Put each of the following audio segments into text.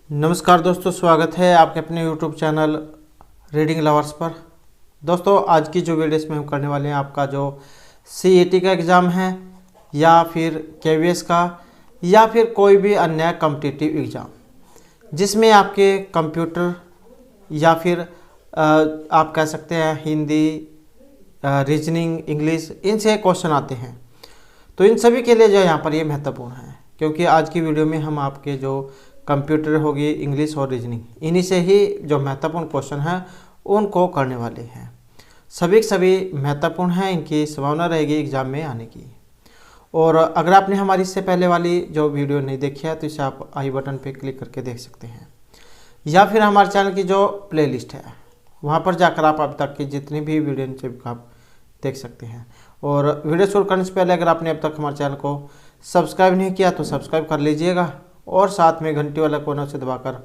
नमस्कार दोस्तों, स्वागत है आपके अपने यूट्यूब चैनल रीडिंग लवर्स पर। दोस्तों, आज की जो वीडियो इसमें हम करने वाले हैं, आपका जो सीईटी का एग्ज़ाम है या फिर केवीएस का या फिर कोई भी अन्य कॉम्पिटिटिव एग्ज़ाम जिसमें आपके कंप्यूटर या फिर आप कह सकते हैं हिंदी, रीजनिंग, इंग्लिश, इनसे क्वेश्चन आते हैं। तो इन सभी के लिए जो यहाँ पर ये महत्वपूर्ण है, क्योंकि आज की वीडियो में हम आपके जो कंप्यूटर होगी, इंग्लिश और रीजनिंग, इन्हीं से ही जो महत्वपूर्ण क्वेश्चन हैं उनको करने वाले हैं। सभी के सभी महत्वपूर्ण हैं, इनकी संभावना रहेगी एग्ज़ाम में आने की। और अगर आपने हमारी इससे पहले वाली जो वीडियो नहीं देखी है तो इसे आप आई बटन पे क्लिक करके देख सकते हैं, या फिर हमारे चैनल की जो प्लेलिस्ट है वहाँ पर जाकर आप अब तक की जितनी भी वीडियो आप देख सकते हैं। और वीडियो शुरू करने से पहले अगर आपने अब तक हमारे चैनल को सब्सक्राइब नहीं किया तो सब्सक्राइब कर लीजिएगा और साथ में घंटी वाला कोना से दबाकर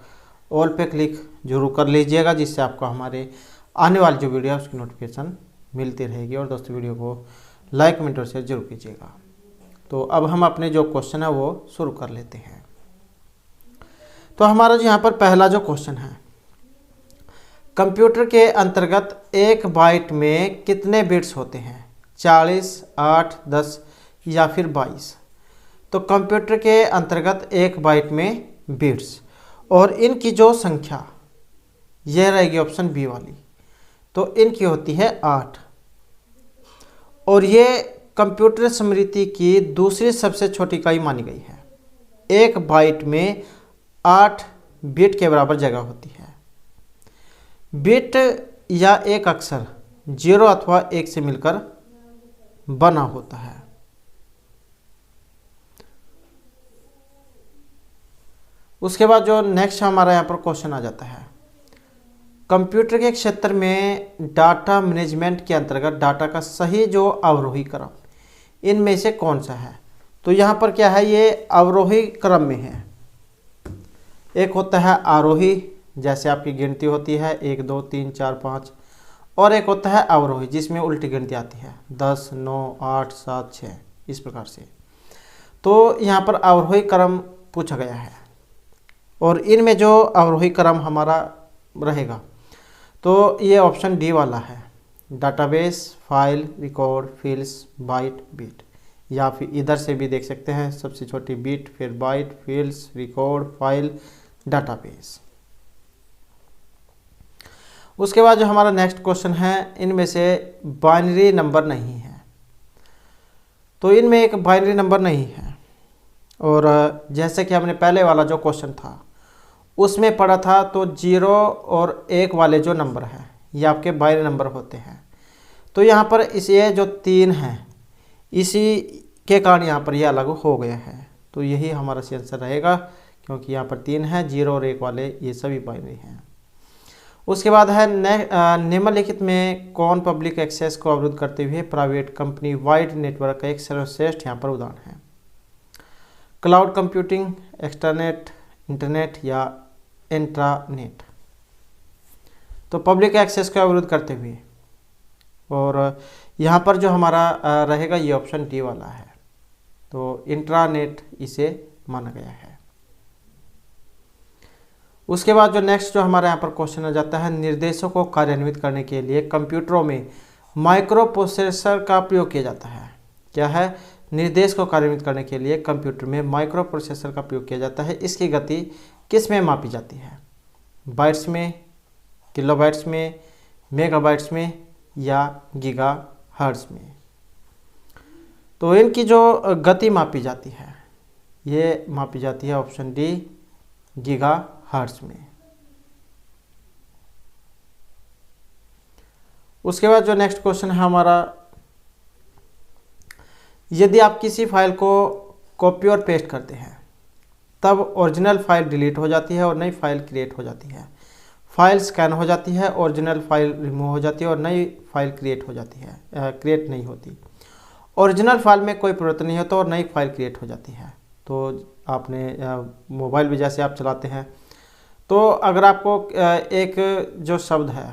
ऑल पे क्लिक जरूर कर लीजिएगा, जिससे आपको हमारे आने वाली जो वीडियो है उसकी नोटिफिकेशन मिलती रहेगी। और दोस्तों, वीडियो को लाइक, कमेंट और शेयर जरूर कीजिएगा। तो अब हम अपने जो क्वेश्चन है वो शुरू कर लेते हैं। तो हमारा जो यहाँ पर पहला जो क्वेश्चन है, कंप्यूटर के अंतर्गत एक बाइट में कितने बिट्स होते हैं? 40, 8, 10 या फिर 22। तो कंप्यूटर के अंतर्गत एक बाइट में बिट्स और इनकी जो संख्या यह रहेगी ऑप्शन बी वाली, तो इनकी होती है 8। और ये कंप्यूटर स्मृति की दूसरी सबसे छोटी इकाई मानी गई है। एक बाइट में 8 बिट के बराबर जगह होती है। बिट या एक अक्षर 0 अथवा 1 से मिलकर बना होता है। उसके बाद जो नेक्स्ट हमारा यहाँ पर क्वेश्चन आ जाता है, कंप्यूटर के क्षेत्र में डाटा मैनेजमेंट के अंतर्गत डाटा का सही जो अवरोही क्रम इनमें से कौन सा है? तो यहाँ पर क्या है, ये अवरोही क्रम में है। एक होता है आरोही, जैसे आपकी गिनती होती है 1, 2, 3, 4, 5, और एक होता है अवरोही जिसमें उल्टी गिनती आती है 10, 9, 8, 7, 6, इस प्रकार से। तो यहाँ पर अवरोही क्रम पूछा गया है और इनमें जो अवरोही क्रम हमारा रहेगा तो ये ऑप्शन डी वाला है, database, file, record, fields, byte, bit. या फिर इधर से भी देख सकते हैं, सबसे छोटी बिट, फिर byte, fields, record, file, database. उसके बाद जो हमारा नेक्स्ट क्वेश्चन है, इनमें से बाइनरी नंबर नहीं है। तो इनमें एक बाइनरी नंबर नहीं है। और जैसे कि हमने पहले वाला जो क्वेश्चन था उसमें पढ़ा था, तो 0 और 1 वाले जो नंबर हैं ये आपके बाइनरी नंबर होते हैं। तो यहाँ पर ये जो 3 हैं इसी के कारण यहाँ पर ये अलग हो गया है। तो यही हमारा सही आंसर रहेगा, क्योंकि यहाँ पर 3 है, 0 और 1 वाले ये सभी बाइनरी हैं। उसके बाद है निम्नलिखित में कौन पब्लिक एक्सेस को अवरुद्ध करते हुए प्राइवेट कंपनी वाइड नेटवर्क का एक सर्वश्रेष्ठ यहाँ पर उदाहरण है? क्लाउड कंप्यूटिंग, एक्सटरनेट, इंटरनेट या इंट्रानेट। तो पब्लिक एक्सेस को अवरुद्ध करते हुए, और यहाँ पर जो हमारा रहेगा ये ऑप्शन डी वाला है, तो इंट्रानेट इसे माना गया है। उसके बाद जो नेक्स्ट जो हमारे यहाँ पर क्वेश्चन आ जाता है, निर्देशों को कार्यान्वित करने के लिए कंप्यूटरों में माइक्रो प्रोसेसर का प्रयोग किया जाता है। क्या है? निर्देश को कार्यान्वित करने के लिए कंप्यूटर में माइक्रो प्रोसेसर का प्रयोग किया जाता है। इसकी गति किस में मापी जाती है? बाइट्स में, किलोबाइट्स में, मेगाबाइट्स में या गीगाहर्ट्ज में? तो इनकी जो गति मापी जाती है ये मापी जाती है ऑप्शन डी, गीगाहर्ट्ज में। उसके बाद जो नेक्स्ट क्वेश्चन है हमारा, यदि आप किसी फाइल को कॉपी और पेस्ट करते हैं तब ओरिजिनल फाइल डिलीट हो जाती है और नई फाइल क्रिएट हो जाती है। फाइल स्कैन हो जाती है, ओरिजिनल फाइल रिमूव हो जाती है और नई फाइल क्रिएट हो जाती है, क्रिएट नहीं होती। ओरिजिनल फाइल में कोई परिवर्तन नहीं होता और नई फाइल क्रिएट हो जाती है। तो आपने मोबाइल भी जैसे आप चलाते हैं, तो अगर आपको एक जो शब्द है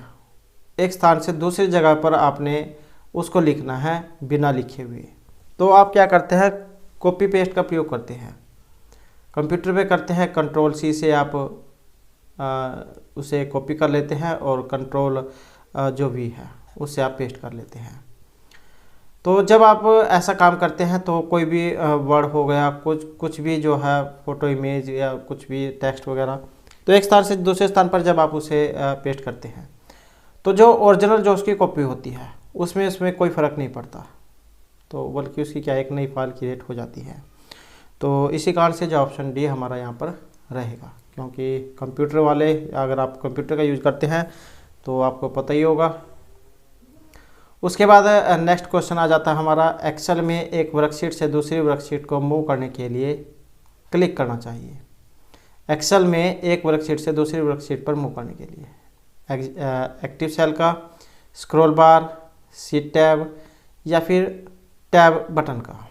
एक स्थान से दूसरी जगह पर आपने उसको लिखना है बिना लिखे हुए, तो आप क्या करते हैं, कॉपी पेस्ट का प्रयोग करते हैं। कंप्यूटर पे करते हैं, कंट्रोल सी से आप उसे कॉपी कर लेते हैं और कंट्रोल जो भी है उससे आप पेस्ट कर लेते हैं। तो जब आप ऐसा काम करते हैं तो कोई भी वर्ड हो गया, कुछ भी जो है फ़ोटो, इमेज या कुछ भी टेक्स्ट वगैरह, तो एक स्थान से दूसरे स्थान पर जब आप उसे पेस्ट करते हैं तो जो ओरिजिनल जो उसकी कॉपी होती है उसमें कोई फ़र्क नहीं पड़ता, तो बल्कि उसकी क्या एक नई फाइल क्रिएट हो जाती है। तो इसी कारण से जो ऑप्शन डी हमारा यहाँ पर रहेगा, क्योंकि कंप्यूटर वाले, अगर आप कंप्यूटर का यूज़ करते हैं तो आपको पता ही होगा। उसके बाद नेक्स्ट क्वेश्चन आ जाता है हमारा, एक्सेल में एक वर्कशीट से दूसरी वर्कशीट को मूव करने के लिए क्लिक करना चाहिए। एक्सेल में एक वर्कशीट से दूसरी वर्कशीट पर मूव करने के लिए एक्टिव सेल का, स्क्रॉल बार, शीट टैब या फिर टैब बटन का।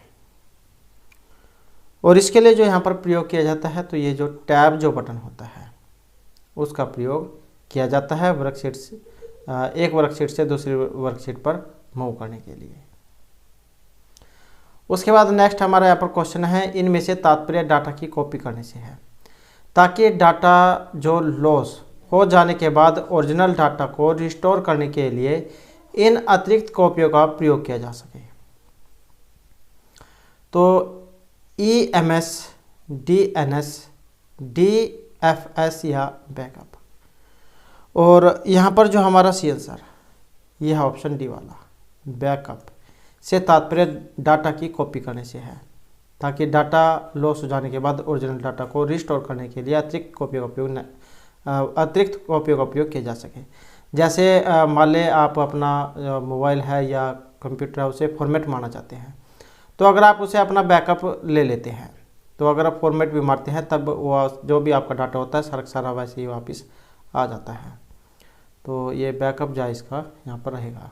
और इसके लिए जो यहाँ पर प्रयोग किया जाता है तो ये जो टैब जो बटन होता है उसका प्रयोग किया जाता है वर्कशीट से एक वर्कशीट से दूसरी वर्कशीट पर मूव करने के लिए। उसके बाद नेक्स्ट हमारा यहाँ पर क्वेश्चन है, इनमें से तात्पर्य डाटा की कॉपी करने से है, ताकि डाटा जो लॉस हो जाने के बाद ओरिजिनल डाटा को रिस्टोर करने के लिए इन अतिरिक्त कॉपियों का प्रयोग किया जा सके। तो EMS, DNS, DFS या बैकअप। और यहाँ पर जो हमारा सी आंसर यह है ऑप्शन डी वाला, बैकअप से तात्पर्य डाटा की कॉपी करने से है, ताकि डाटा लॉस हो जाने के बाद ओरिजिनल डाटा को रिस्टोर करने के लिए अतिरिक्त कॉपियों का उपयोग किया जा सके। जैसे मान लें आप अपना मोबाइल है या कंप्यूटर है उसे फॉर्मेट मारना चाहते हैं, तो अगर आप उसे अपना बैकअप ले लेते हैं तो अगर आप फॉर्मेट भी मारते हैं तब वो जो भी आपका डाटा होता है सारा वैसे ही वापस आ जाता है। तो ये बैकअप जो इसका यहाँ पर रहेगा।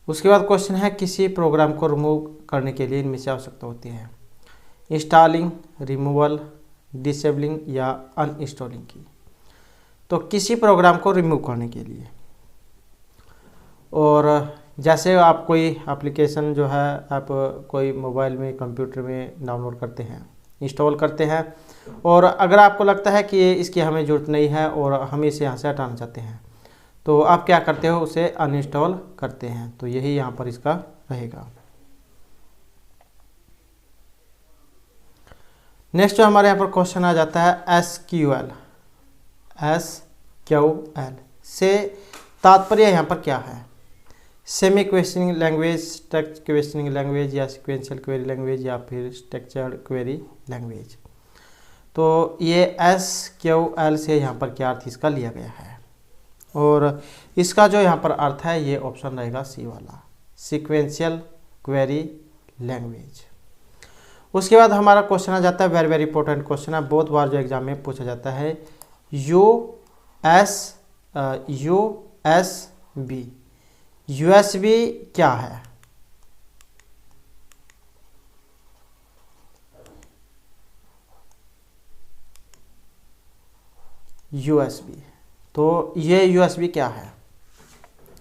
उसके बाद क्वेश्चन है, किसी प्रोग्राम को रिमूव करने के लिए इनमें से आवश्यकता होती है, इंस्टॉलिंग, रिमूवल, डिसेबलिंग या अनइंस्टॉलिंग की। तो किसी प्रोग्राम को रिमूव करने के लिए, और जैसे आप कोई एप्लीकेशन जो है आप कोई मोबाइल में कंप्यूटर में डाउनलोड करते हैं, इंस्टॉल करते हैं, और अगर आपको लगता है कि इसकी हमें ज़रूरत नहीं है और हम इसे यहाँ से हटाना चाहते हैं तो आप क्या करते हो, उसे अनइंस्टॉल करते हैं। तो यही यहाँ पर इसका रहेगा। नेक्स्ट जो हमारे यहाँ पर क्वेश्चन आ जाता है, SQL से तात्पर्य यहाँ पर क्या है, semi questioning language, structured questioning language या सीक्वेंशियल क्वेरी लैंग्वेज या फिर स्ट्रक्चर्ड क्वेरी लैंग्वेज। तो ये SQL से यहाँ पर क्या अर्थ इसका लिया गया है, और इसका जो यहाँ पर अर्थ है ये ऑप्शन रहेगा सी वाला, सीक्वेंशियल क्वेरी लैंग्वेज। उसके बाद हमारा क्वेश्चन आ जाता है, वेरी वेरी इंपॉर्टेंट क्वेश्चन है, बहुत बार जो एग्जाम में पूछा जाता है, USB क्या है। USB, तो ये USB क्या है,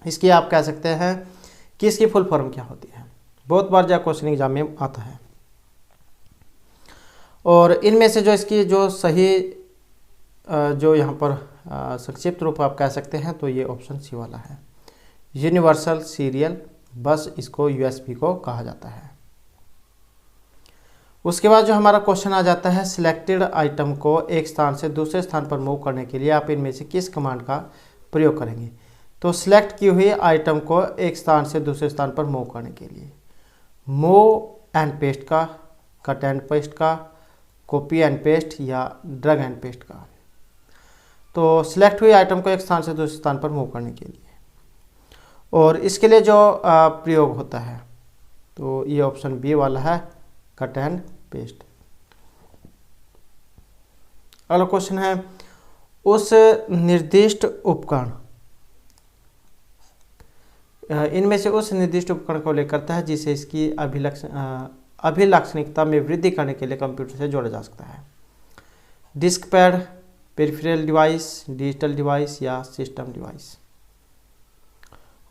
इसकी आप कह सकते हैं कि इसकी फुल फॉर्म क्या होती है, बहुत बार जो क्वेश्चन एग्जाम में आता है। और इनमें से जो इसकी जो सही जो यहाँ पर संक्षिप्त रूप आप कह सकते हैं तो ये ऑप्शन सी वाला है, यूनिवर्सल सीरियल बस, इसको USB को कहा जाता है। उसके बाद जो हमारा क्वेश्चन आ जाता है, सिलेक्टेड आइटम को एक स्थान से दूसरे स्थान पर मूव करने के लिए आप इनमें से किस कमांड का प्रयोग करेंगे। तो सिलेक्ट की हुई आइटम को एक स्थान से दूसरे स्थान पर मूव करने के लिए मूव एंड पेस्ट का, कट एंड पेस्ट का, कॉपी एंड पेस्ट या ड्रैग एंड पेस्ट का। तो सिलेक्ट हुई आइटम को एक स्थान से दूसरे स्थान पर मूव करने के लिए, और इसके लिए जो प्रयोग होता है तो ये ऑप्शन बी वाला है, कट एंड पेस्ट। अगला क्वेश्चन है, उस निर्दिष्ट उपकरण, इनमें से उस निर्दिष्ट उपकरण को उल्लेख करता है जिसे इसकी अभिलाक्षणिकता में वृद्धि करने के लिए कंप्यूटर से जोड़ा जा सकता है। Disk pad, peripheral device, digital device या सिस्टम डिवाइस।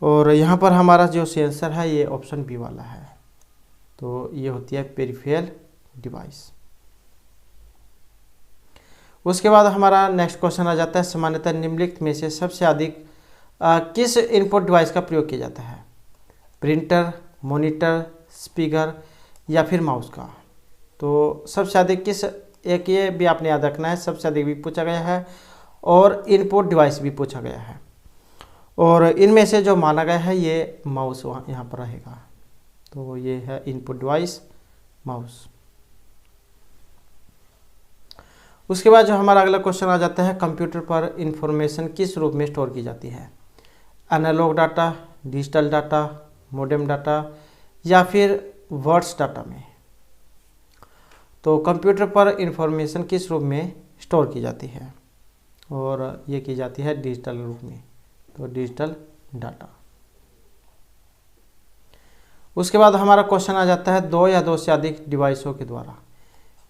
और यहाँ पर हमारा जो आंसर है ये ऑप्शन बी वाला है, तो ये होती है पेरिफेरल डिवाइस। उसके बाद हमारा नेक्स्ट क्वेश्चन आ जाता है, सामान्यतः निम्नलिखित में से सबसे अधिक किस इनपुट डिवाइस का प्रयोग किया जाता है? प्रिंटर, मॉनिटर, स्पीकर या फिर माउस का। तो सबसे अधिक किस, एक ये भी आपने याद रखना है, सबसे अधिक भी पूछा गया है और इनपुट डिवाइस भी पूछा गया है, और इनमें से जो माना गया है ये माउस यहाँ पर रहेगा। तो ये है इनपुट डिवाइस माउस। उसके बाद जो हमारा अगला क्वेश्चन आ जाता है, कंप्यूटर पर इंफॉर्मेशन किस रूप में स्टोर की जाती है? Analogue data, digital data, modem data या फिर वर्ड्स डाटा में। तो कंप्यूटर पर इंफॉर्मेशन किस रूप में स्टोर की जाती है? और ये की जाती है डिजिटल रूप में, तो डिजिटल डाटा। उसके बाद हमारा क्वेश्चन आ जाता है, दो या दो से अधिक डिवाइसों के द्वारा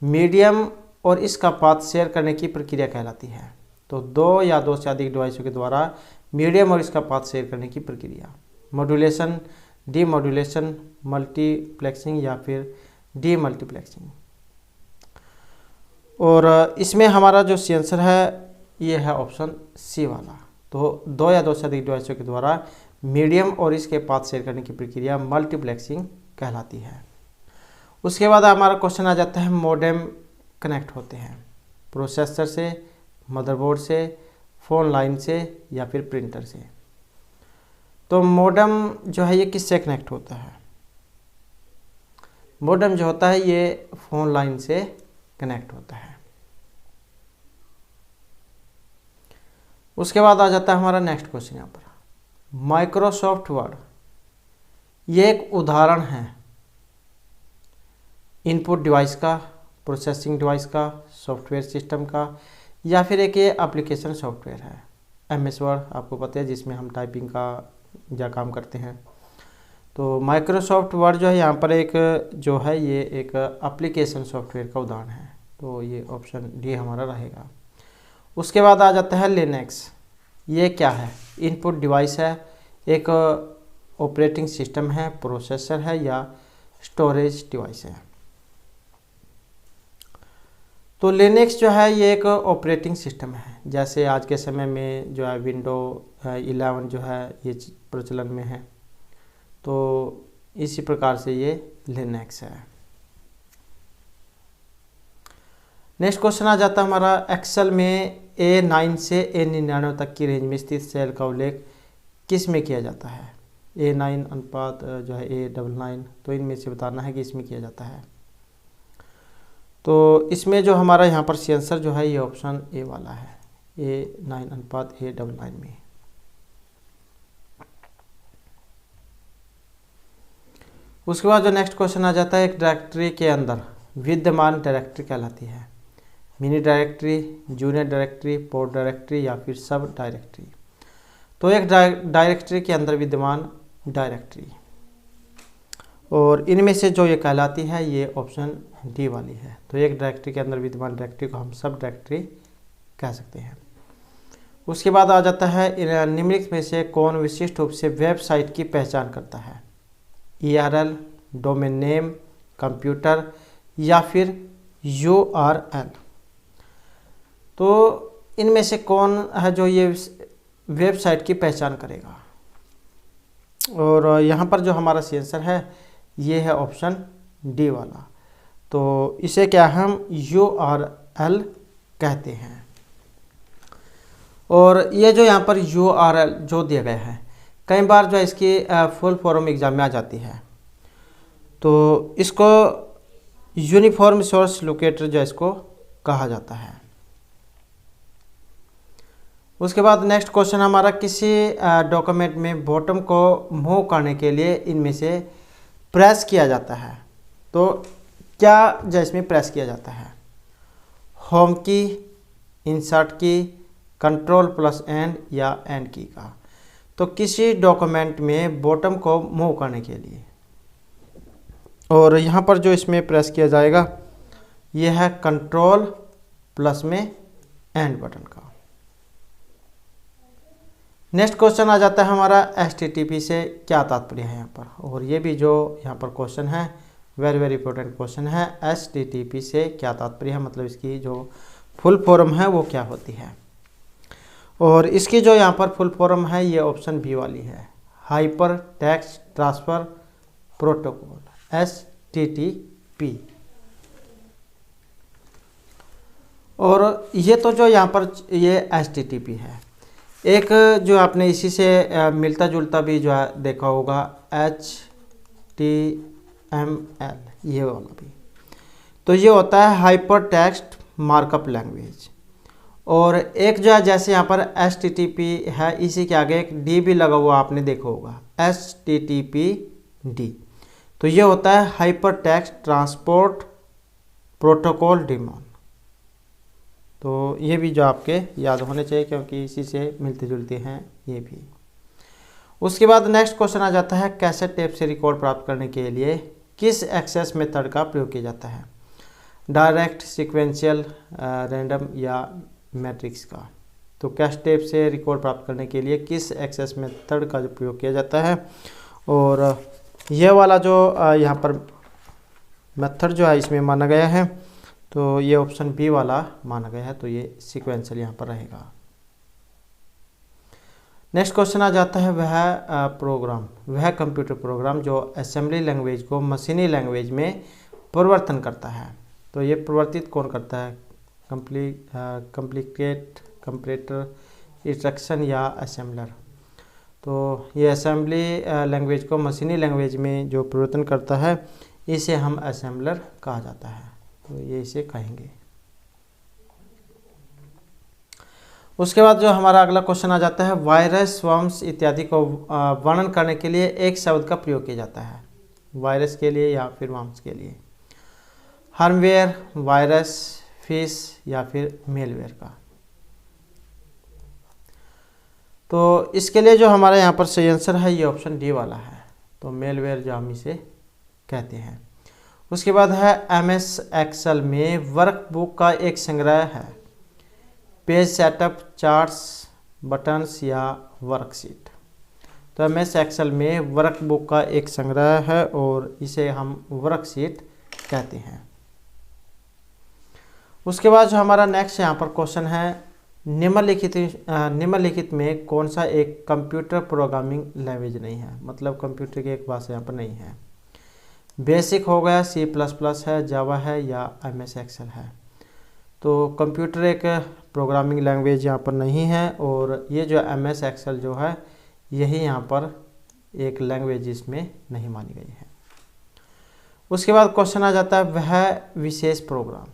मीडियम और इसका पाथ शेयर करने की प्रक्रिया कहलाती है। तो दो या दो से अधिक डिवाइसों के द्वारा मीडियम और इसका पाथ शेयर करने की प्रक्रिया, मॉड्यूलेशन, डीमॉड्यूलेशन, मल्टीप्लेक्सिंग या फिर डीमल्टीप्लेक्सिंग। और इसमें हमारा जो सी आंसर है ये है ऑप्शन सी वाला। तो दो या दो से अधिक डिवाइसों के द्वारा मीडियम और इसके पाथ शेयर करने की प्रक्रिया मल्टीप्लेक्सिंग कहलाती है। उसके बाद हमारा क्वेश्चन आ जाता है, मॉडेम कनेक्ट होते हैं प्रोसेसर से, मदरबोर्ड से, फ़ोन लाइन से या फिर प्रिंटर से। तो मॉडेम जो है ये किससे कनेक्ट होता है? मॉडेम जो होता है ये फ़ोन लाइन से कनेक्ट होता है। उसके बाद आ जाता है हमारा नेक्स्ट क्वेश्चन यहाँ पर, माइक्रोसॉफ्ट वर्ड ये एक उदाहरण है इनपुट डिवाइस का, प्रोसेसिंग डिवाइस का, सॉफ्टवेयर सिस्टम का या फिर एक ये एप्लीकेशन सॉफ्टवेयर है। एमएस वर्ड आपको पता है जिसमें हम टाइपिंग का या काम करते हैं। तो माइक्रोसॉफ्ट वर्ड जो है यहाँ पर एक जो है ये एक एप्लीकेशन सॉफ्टवेयर का उदाहरण है। तो ये ऑप्शन डी हमारा रहेगा। उसके बाद आ जाता है लिनक्स। ये क्या है? इनपुट डिवाइस है, एक ऑपरेटिंग सिस्टम है, प्रोसेसर है या स्टोरेज डिवाइस है। तो लिनक्स जो है ये एक ऑपरेटिंग सिस्टम है, जैसे आज के समय में जो है विंडो 11 जो है ये प्रचलन में है। तो इसी प्रकार से ये लिनक्स है। नेक्स्ट क्वेश्चन आ जाता है हमारा, एक्सेल में A9 से A99 तक की रेंज में स्थित सेल का उल्लेख किस में किया जाता है? A9 अनुपात जो है A99, तो इनमें से बताना है कि इसमें किया जाता है। तो इसमें जो हमारा यहाँ पर सी आंसर जो है ये ऑप्शन ए वाला है, A9 अनुपात A99 में। उसके बाद जो नेक्स्ट क्वेश्चन आ जाता है, एक डायरेक्टरी के अंदर विद्यमान डायरेक्टरी कहलाती है mini directory, junior directory, port directory या फिर सब डायरेक्टरी। तो एक डायरेक्टरी के अंदर विद्यमान डायरेक्टरी, और इनमें से जो ये कहलाती है ये ऑप्शन डी वाली है। तो एक डायरेक्टरी के अंदर विद्यमान डायरेक्टरी को हम सब डायरेक्टरी कह सकते हैं। उसके बाद आ जाता है, निम्नलिखित में से कौन विशिष्ट रूप से वेबसाइट की पहचान करता है? URL, डोमेन नेम, कंप्यूटर या फिर URL। तो इनमें से कौन है जो ये वेबसाइट की पहचान करेगा? और यहाँ पर जो हमारा सी आंसर है ये है ऑप्शन डी वाला। तो इसे क्या हम URL कहते हैं। और ये जो यहाँ पर URL जो दिया गया है, कई बार जो है इसकी फुल फॉर्म एग्जाम में आ जाती है। तो इसको यूनिफॉर्म सोर्स लोकेटर जो इसको कहा जाता है। उसके बाद नेक्स्ट क्वेश्चन हमारा, किसी डॉक्यूमेंट में बॉटम को मूव करने के लिए इनमें से प्रेस किया जाता है। तो क्या जो इसमें प्रेस किया जाता है? होम की, इंसर्ट की, Ctrl+N या एंड की का। तो किसी डॉक्यूमेंट में बॉटम को मूव करने के लिए, और यहाँ पर जो इसमें प्रेस किया जाएगा ये है Ctrl+N बटन का। नेक्स्ट क्वेश्चन आ जाता है हमारा, HTTP से क्या तात्पर्य है यहाँ पर? और ये भी जो यहाँ पर क्वेश्चन है वेरी इंपॉर्टेंट क्वेश्चन है। HTTP से क्या तात्पर्य है, मतलब इसकी जो फुल फॉर्म है वो क्या होती है। और इसकी जो यहाँ पर फुल फॉर्म है ये ऑप्शन बी वाली है, hyper text transfer protocol, HTTP। और ये तो जो यहाँ पर ये HTTP है। एक जो आपने इसी से मिलता जुलता भी जो है देखा होगा, HTML, ये वाला भी। तो ये होता है हाइपर टेक्स्ट मार्कअप लैंग्वेज। और एक जो है जैसे यहाँ पर HTTP है, इसी के आगे एक D भी लगा हुआ आपने देखा होगा, HTTPD। तो ये होता है hyper text transport protocol demand. तो ये भी जो आपके याद होने चाहिए क्योंकि इसी से मिलते जुलते हैं ये भी। उसके बाद नेक्स्ट क्वेश्चन आ जाता है, कैसेट टेप से रिकॉर्ड प्राप्त करने के लिए किस एक्सेस मेथड का प्रयोग किया जाता है, डायरेक्ट, सीक्वेंशियल, रैंडम या मैट्रिक्स का। तो कैसेट टेप से रिकॉर्ड प्राप्त करने के लिए किस एक्सेस मेथड का जो प्रयोग किया जाता है। और यह वाला जो यहाँ पर मेथड जो है इसमें माना गया है, तो ये ऑप्शन बी वाला माना गया है, तो ये सीक्वेंशियल यहाँ पर रहेगा। नेक्स्ट क्वेश्चन आ जाता है, वह कंप्यूटर प्रोग्राम जो असेंबली लैंग्वेज को मशीनी लैंग्वेज में परिवर्तन करता है। तो ये परिवर्तित कौन करता है, कंप्लीकेट, कंपरेटर, इंस्ट्रक्शन या असेंबलर। तो ये असेंबली लैंग्वेज को मशीनी लैंग्वेज में जो परिवर्तन करता है इसे हम असेंबलर कहा जाता है, तो ये इसे कहेंगे। उसके बाद जो हमारा अगला क्वेश्चन आ जाता है, वायरस, वर्म्स इत्यादि को वर्णन करने के लिए एक शब्द का प्रयोग किया जाता है, वायरस के लिए या फिर वर्म्स के लिए, हार्मवेयर, वायरस, फिश या फिर मेलवेयर का। तो इसके लिए जो हमारा यहाँ पर सही आंसर है ये ऑप्शन डी वाला है, तो मेलवेयर जो हम इसे कहते हैं। उसके बाद है, MS एक्सेल में वर्कबुक का एक संग्रह है, पेज सेटअप, चार्ट्स, बटन्स या वर्कशीट। तो MS एक्सेल में वर्कबुक का एक संग्रह है और इसे हम वर्कशीट कहते हैं। उसके बाद जो हमारा नेक्स्ट यहाँ पर क्वेश्चन है, निम्नलिखित में कौन सा एक कंप्यूटर प्रोग्रामिंग लैंग्वेज नहीं है, मतलब कंप्यूटर की एक भाषा यहाँ पर नहीं है। बेसिक हो गया, C++ है, जावा है या MS एक्सेल है। तो कंप्यूटर एक प्रोग्रामिंग लैंग्वेज यहाँ पर नहीं है और ये जो MS एक्सेल जो है यही यहाँ पर एक लैंग्वेज इसमें नहीं मानी गई है। उसके बाद क्वेश्चन आ जाता है, वह विशेष प्रोग्राम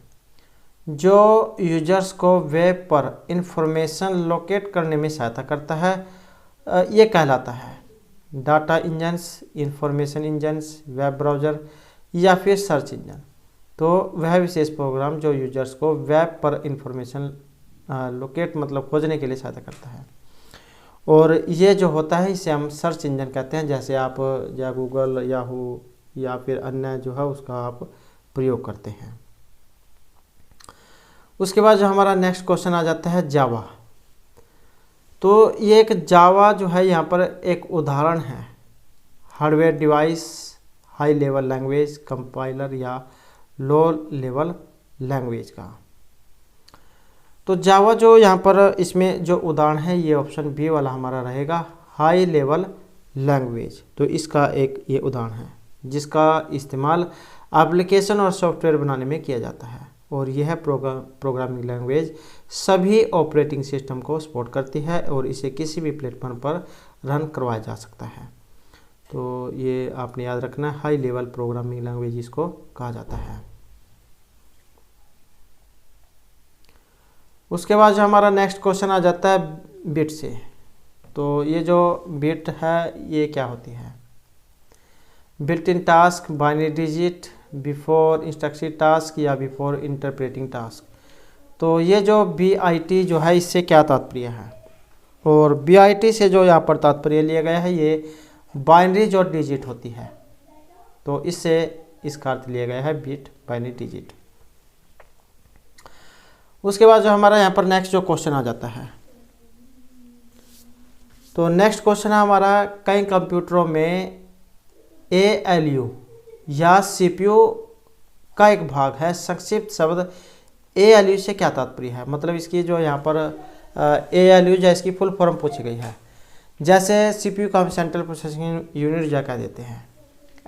जो यूजर्स को वेब पर इंफॉर्मेशन लोकेट करने में सहायता करता है, ये कहलाता है data engines, information engines, web browser या फिर सर्च इंजन। तो वह विशेष प्रोग्राम जो यूजर्स को वेब पर इंफॉर्मेशन लोकेट मतलब खोजने के लिए सहायता करता है, और ये जो होता है इसे हम सर्च इंजन कहते हैं। जैसे आप या गूगल, याहू या फिर अन्य जो है उसका आप प्रयोग करते हैं। उसके बाद जो हमारा नेक्स्ट क्वेश्चन आ जाता है, जावा। तो ये एक जावा जो है यहाँ पर एक उदाहरण है hardware device, high level language, compiler या लो लेवल लैंग्वेज का। तो जावा जो यहाँ पर इसमें जो उदाहरण है ये ऑप्शन बी वाला हमारा रहेगा, हाई लेवल लैंग्वेज। तो इसका एक ये उदाहरण है जिसका इस्तेमाल एप्लीकेशन और सॉफ्टवेयर बनाने में किया जाता है, और यह प्रोग्रामिंग लैंग्वेज सभी ऑपरेटिंग सिस्टम को सपोर्ट करती है और इसे किसी भी प्लेटफॉर्म पर रन करवाया जा सकता है। तो ये आपने याद रखना, हाई लेवल प्रोग्रामिंग लैंग्वेज इसको कहा जाता है। उसके बाद जो हमारा नेक्स्ट क्वेश्चन आ जाता है बिट से। तो ये जो बिट है ये क्या होती है, built in task, binary digit, before instruction task या बिफोर इंटरप्रेटिंग टास्क। तो ये जो BIT जो है इससे क्या तात्पर्य है, और BIT से जो यहाँ पर तात्पर्य लिया गया है ये बाइनरी जो डिजिट होती है, तो इससे इसका अर्थ लिया गया है बिट, बाइनरी डिजिट। उसके बाद जो हमारा यहाँ पर नेक्स्ट जो क्वेश्चन आ जाता है, तो नेक्स्ट क्वेश्चन है हमारा, कई कंप्यूटरों में ALU या CPU का एक भाग है, संक्षिप्त शब्द ALU से क्या तात्पर्य है, मतलब इसकी जो यहाँ पर ALU जो इसकी फुल फॉर्म पूछी गई है। जैसे CPU को हम सेंट्रल प्रोसेसिंग यूनिट क्या कह देते हैं,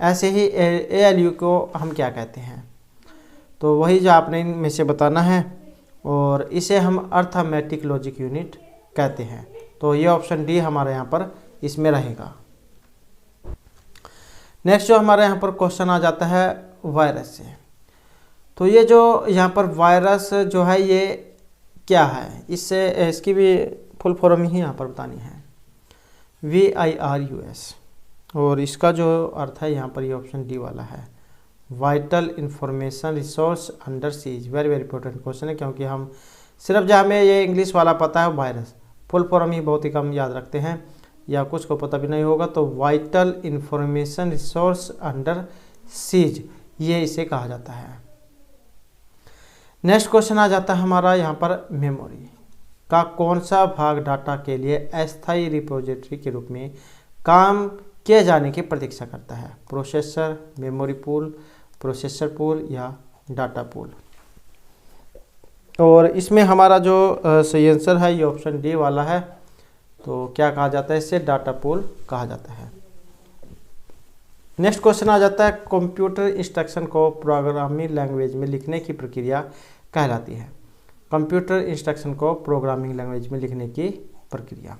ऐसे ही ALU को हम क्या कहते हैं, तो वही जो आपने इनमें से बताना है। और इसे हम अर्थमेटिक लॉजिक यूनिट कहते हैं। तो ये ऑप्शन डी हमारे यहाँ पर इसमें रहेगा। नेक्स्ट जो हमारे यहाँ पर क्वेश्चन आ जाता है वायरस से। तो ये जो यहाँ पर वायरस जो है ये क्या है, इससे इसकी भी फुल फॉर्म ही यहाँ पर बतानी है, VIRUS। और इसका जो अर्थ है यहाँ पर ये ऑप्शन डी वाला है, vital information resource under seize. Very very important question है, क्योंकि हम सिर्फ जो हमें ये इंग्लिश वाला पता है वायरस, फुल फॉर्म ही बहुत ही कम याद रखते हैं या कुछ को पता भी नहीं होगा। तो vital information resource under seize, ये इसे कहा जाता है। नेक्स्ट क्वेश्चन आ जाता है हमारा यहाँ पर मेमोरी का कौन सा भाग डाटा के लिए अस्थायी रिपोजिटरी के रूप में काम किए जाने की प्रतीक्षा करता है, processor, memory pool, processor pool या डाटा पूल। और इसमें हमारा जो सही आंसर है ये ऑप्शन डी वाला है। तो क्या कहा जाता है, इससे डाटा पूल कहा जाता है। नेक्स्ट क्वेश्चन आ जाता है कंप्यूटर इंस्ट्रक्शन को प्रोग्रामिंग लैंग्वेज में लिखने की प्रक्रिया कहलाती है। कंप्यूटर इंस्ट्रक्शन को प्रोग्रामिंग लैंग्वेज में लिखने की प्रक्रिया,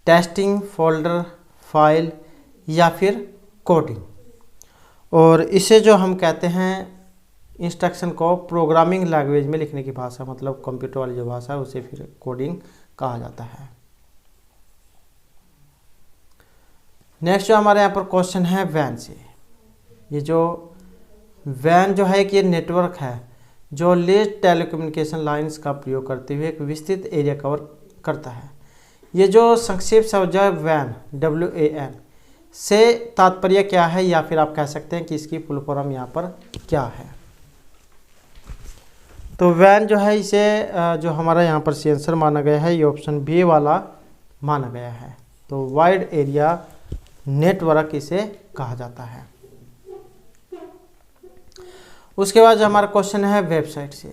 टेस्टिंग, फोल्डर, फाइल या फिर कोडिंग। और इसे जो हम कहते हैं इंस्ट्रक्शन को प्रोग्रामिंग लैंग्वेज में लिखने की भाषा, मतलब कंप्यूटर वाली जो भाषा है उसे फिर कोडिंग कहा जाता है। नेक्स्ट जो हमारे यहाँ पर क्वेश्चन है वैन से। ये जो वैन जो है कि ये नेटवर्क है जो लीज टेलीकम्युनिकेशन लाइंस का प्रयोग करते हुए एक विस्तृत एरिया कवर करता है। ये जो संक्षिप्त शब्द है वैन, WAN से तात्पर्य क्या है, या फिर आप कह सकते हैं कि इसकी फुल फॉर्म यहाँ पर क्या है। तो वैन जो है इसे जो हमारा यहाँ पर सी आंसर माना गया है ये ऑप्शन बी वाला माना गया है। तो वाइड एरिया नेटवर्क इसे कहा जाता है। उसके बाद हमारा क्वेश्चन है वेबसाइट से।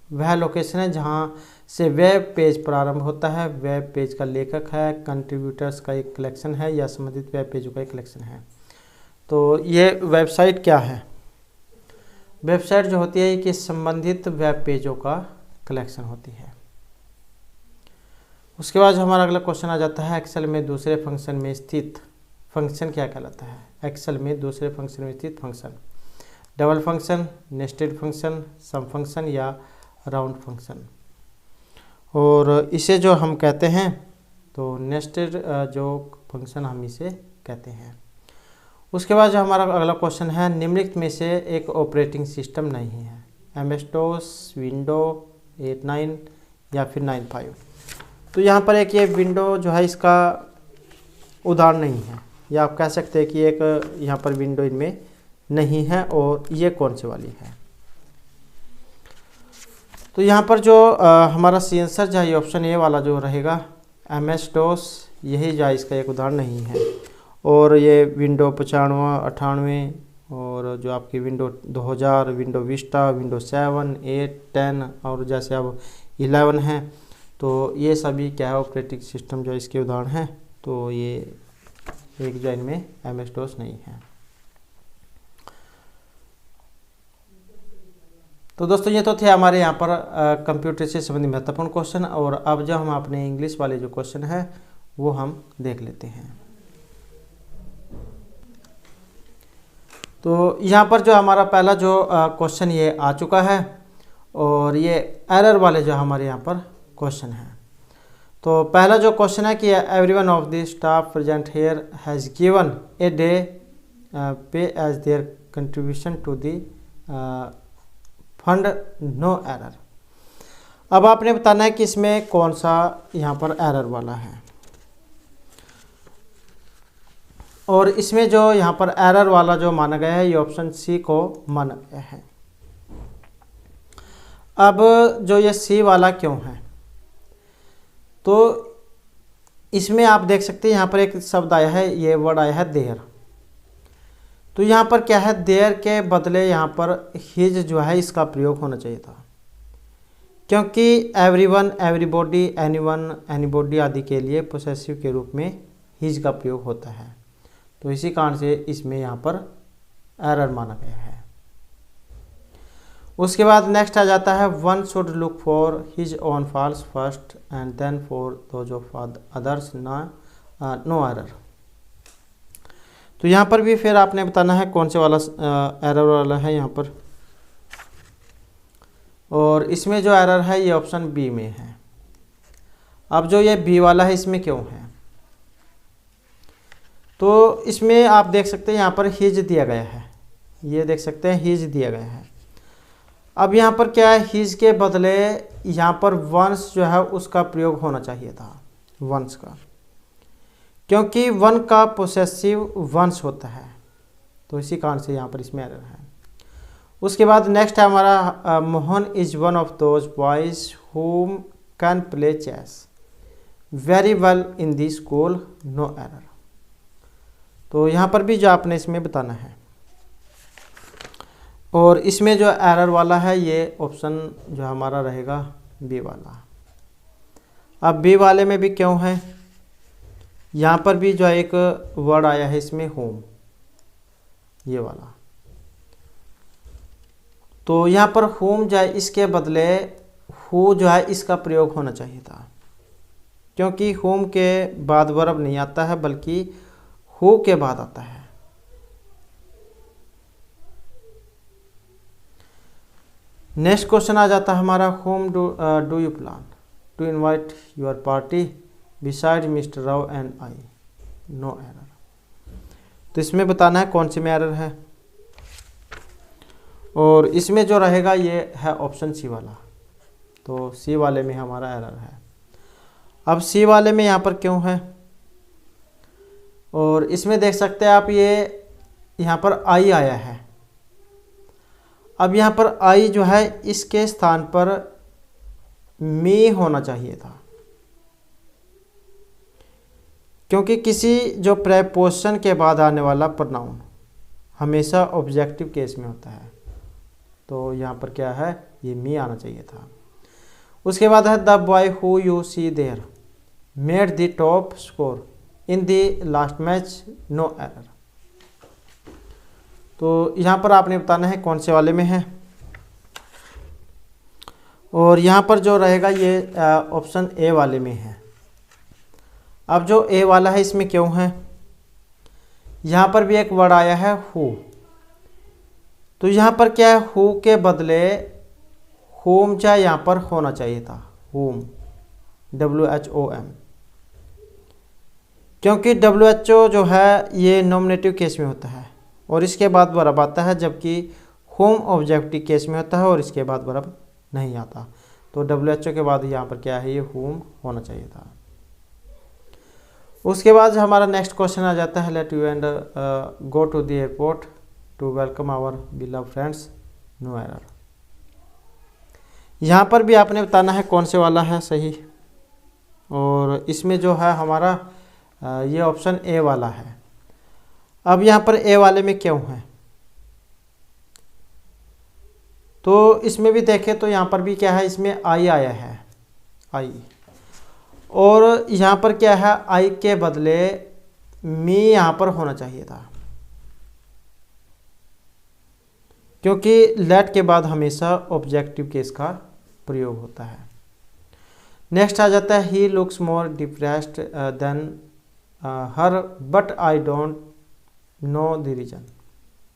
वह लोकेशन है जहाँ से वेब पेज प्रारंभ होता है, वेब पेज का लेखक है, कंट्रीब्यूटर्स का एक कलेक्शन है या संबंधित वेब पेजों का एक कलेक्शन है। तो ये वेबसाइट क्या है, वेबसाइट जो होती है कि संबंधित वेब पेजों का कलेक्शन होती है। उसके बाद हमारा अगला क्वेश्चन आ जाता है एक्सेल में दूसरे फंक्शन में स्थित फंक्शन क्या कहलाता है। एक्सेल में दूसरे फंक्शन में स्थित function, double function, nested function, sum function या राउंड फंक्शन। और इसे जो हम कहते हैं तो नेस्टेड जो फंक्शन हम इसे कहते हैं। उसके बाद जो हमारा अगला क्वेश्चन है निम्नलिखित में से एक ऑपरेटिंग सिस्टम नहीं है, MS-DOS, विंडो 8.9 या फिर 9.5। तो यहाँ पर एक ये विंडो जो है इसका उदाहरण नहीं है, या आप कह सकते हैं कि एक यहाँ पर विंडो इनमें नहीं है। और ये कौन सी वाली है, तो यहाँ पर जो हमारा सी आंसर जो है ये ऑप्शन ए वाला जो रहेगा, MS-DOS, यही जो है इसका एक उदाहरण नहीं है। और ये विंडो 95, 98 और जो आपकी विंडो 2000, विंडो विस्टा, विंडो 7, 8, 10 और जैसे अब 11 है, तो ये सभी क्या है ऑपरेटिंग सिस्टम जो इसके उदाहरण हैं। तो ये एक जो इनमें MS-DOS नहीं है। तो दोस्तों ये तो थे हमारे यहाँ पर कंप्यूटर से संबंधित महत्वपूर्ण क्वेश्चन। और अब जब हम अपने इंग्लिश वाले जो क्वेश्चन है वो हम देख लेते हैं। तो यहाँ पर जो हमारा पहला जो क्वेश्चन ये आ चुका है और ये एरर वाले जो हमारे यहाँ पर क्वेश्चन है। तो पहला जो क्वेश्चन है कि everyone of the staff present here has given a day pay as their contribution to the fund, no error. अब आपने बताना है कि इसमें कौन सा यहाँ पर एरर वाला है। और इसमें जो यहाँ पर एरर वाला जो माना गया है ये ऑप्शन सी को माना गया है। अब जो ये सी वाला क्यों है, तो इसमें आप देख सकते हैं यहाँ पर एक शब्द आया है, ये वर्ड आया है देयर। तो यहाँ पर क्या है, देयर के बदले यहाँ पर हिज जो है इसका प्रयोग होना चाहिए था, क्योंकि एवरीवन, एवरीबॉडी, एनीवन, एनीबॉडी आदि के लिए पोसेसिव के रूप में हिज का प्रयोग होता है। तो इसी कारण से इसमें यहाँ पर एरर माना गया है। उसके बाद नेक्स्ट आ जाता है one should look for his own faults first and then for those of others, no error. तो यहाँ पर भी फिर आपने बताना है कौन से वाला एरर वाला है यहाँ पर, और इसमें जो एरर है ये ऑप्शन बी में है। अब जो ये बी वाला है इसमें क्यों है, तो इसमें आप देख सकते हैं यहाँ पर हिज दिया गया है, ये देख सकते हैं हिज दिया गया है। अब यहाँ पर क्या है, हिज के बदले यहाँ पर वंस जो है उसका प्रयोग होना चाहिए था, वंस का, क्योंकि वन का पोसेसिव वंस होता है। तो इसी कारण से यहाँ पर इसमें एरर है। उसके बाद नेक्स्ट है हमारा Mohan is one of those boys whom can play chess very well in the school, no error. तो यहाँ पर भी जो आपने इसमें बताना है, और इसमें जो एरर वाला है ये ऑप्शन जो हमारा रहेगा बी वाला। अब बी वाले में भी क्यों है, यहाँ पर भी जो एक वर्ड आया है इसमें होम, ये वाला। तो यहाँ पर होम जो है इसके बदले हु जो है इसका प्रयोग होना चाहिए था, क्योंकि होम के बाद वर्ब नहीं आता है बल्कि हु के बाद आता है। नेक्स्ट क्वेश्चन आ जाता है हमारा whom do you plan to invite your party beside mister Rao and I, no error. तो इसमें बताना है कौन से में एरर है, और इसमें जो रहेगा ये है ऑप्शन सी वाला। तो सी वाले में हमारा एरर है। अब सी वाले में यहाँ पर क्यों है, और इसमें देख सकते हैं आप ये यहाँ पर आई आया है। अब यहाँ पर आई जो है इसके स्थान पर मी होना चाहिए था, क्योंकि किसी जो प्रेपोजिशन के बाद आने वाला प्रोनाउन हमेशा ऑब्जेक्टिव केस में होता है। तो यहाँ पर क्या है, ये मी आना चाहिए था। उसके बाद है the boy who you see there made the top score in the last match, no error. तो यहाँ पर आपने बताना है कौन से वाले में है, और यहाँ पर जो रहेगा ये ऑप्शन ए वाले में है। अब जो ए वाला है इसमें क्यों है, यहाँ पर भी एक वर्ड आया है हु। तो यहाँ पर क्या है, हु के बदले होम चाहे यहाँ पर होना चाहिए था, होम, WHOM, क्योंकि WHO जो है ये नॉमिनेटिव केस में होता है और इसके बाद वर्ब आता है, जबकि होम ऑब्जेक्टिव केस में होता है और इसके बाद वर्ब नहीं आता। तो WHO के बाद यहाँ पर क्या है, ये होम होना चाहिए था। उसके बाद हमारा नेक्स्ट क्वेश्चन आ जाता है let you and go to the airport to welcome our beloved friends, no error. यहाँ पर भी आपने बताना है कौन से वाला है सही, और इसमें जो है हमारा ये ऑप्शन ए वाला है। अब यहाँ पर ए वाले में क्यों है, तो इसमें भी देखें तो यहाँ पर भी क्या है, इसमें आई आया है, आई, और यहाँ पर क्या है, आई के बदले मी यहाँ पर होना चाहिए था, क्योंकि लेट के बाद हमेशा ऑब्जेक्टिव केस का प्रयोग होता है। नेक्स्ट आ जाता है he looks more depressed than her but I don't know the reason,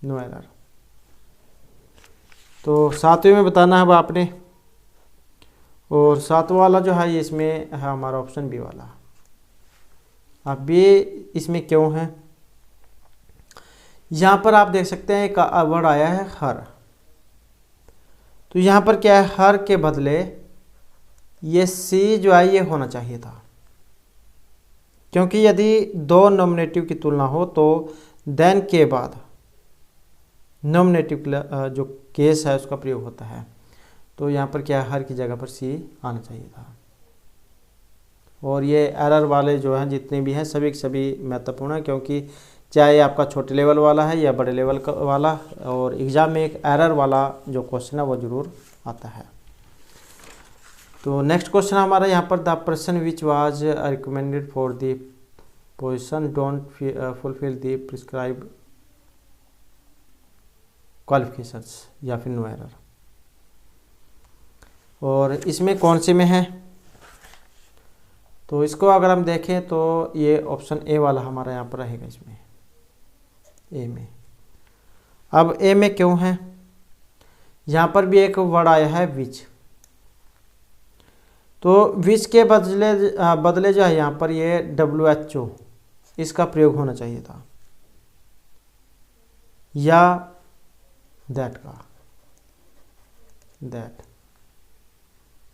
no error. तो सातवें में बताना है अब आपने, और सातवां वाला जो है इसमें है हमारा ऑप्शन बी वाला। अब बी इसमें क्यों है, यहाँ पर आप देख सकते हैं एक वर्ड आया है हर। तो यहाँ पर क्या है, हर के बदले ये सी जो है ये होना चाहिए था, क्योंकि यदि दो नॉमिनेटिव की तुलना हो तो देन के बाद नॉमिनेटिव जो केस है उसका प्रयोग होता है। तो यहाँ पर क्या है, हर की जगह पर सी आना चाहिए था। और ये एरर वाले जो हैं जितने भी हैं सभी के सभी महत्वपूर्ण हैं, क्योंकि चाहे आपका छोटे लेवल वाला है या बड़े लेवल वाला, और एग्ज़ाम में एक एरर वाला जो क्वेश्चन है वो ज़रूर आता है। तो नेक्स्ट क्वेश्चन हमारा यहाँ पर, the person which was recommended for the position don't fulfil the prescribe qualifications, या फिर नो एरर। और इसमें कौन से में है, तो इसको अगर हम देखें तो ये ऑप्शन ए वाला हमारा यहाँ पर रहेगा इसमें, ए में। अब ए में क्यों है, यहाँ पर भी एक वर्ड आया है विच, तो विच के बदले जो है यहाँ पर ये WHO इसका प्रयोग होना चाहिए था, या दैट का, दैट,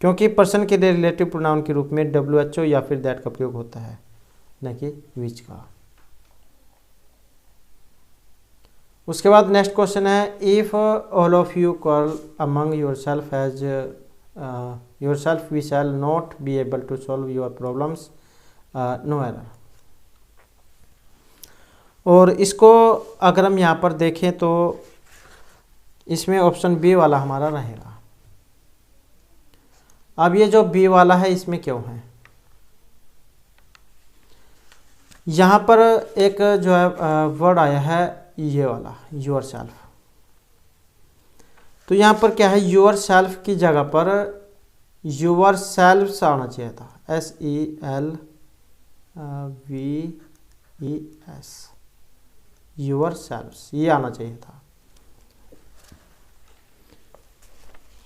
क्योंकि पर्सन के लिए रिलेटिव प्रोनाउन के रूप में WHO या फिर दैट का प्रयोग होता है, न कि विच का। उसके बाद नेक्स्ट क्वेश्चन है, if all of you call among yourself as yourself we shall not be able to solve your problems, no error. और इसको अगर हम यहाँ पर देखें तो इसमें ऑप्शन बी वाला हमारा रहेगा। अब ये जो बी वाला है इसमें क्यों है, यहाँ पर एक जो है वर्ड आया है ये वाला योर सेल्फ, तो यहाँ पर क्या है, योर सेल्फ की जगह पर योर सेल्फ आना चाहिए था, SELVES, योर सेल्फ ये आना चाहिए था,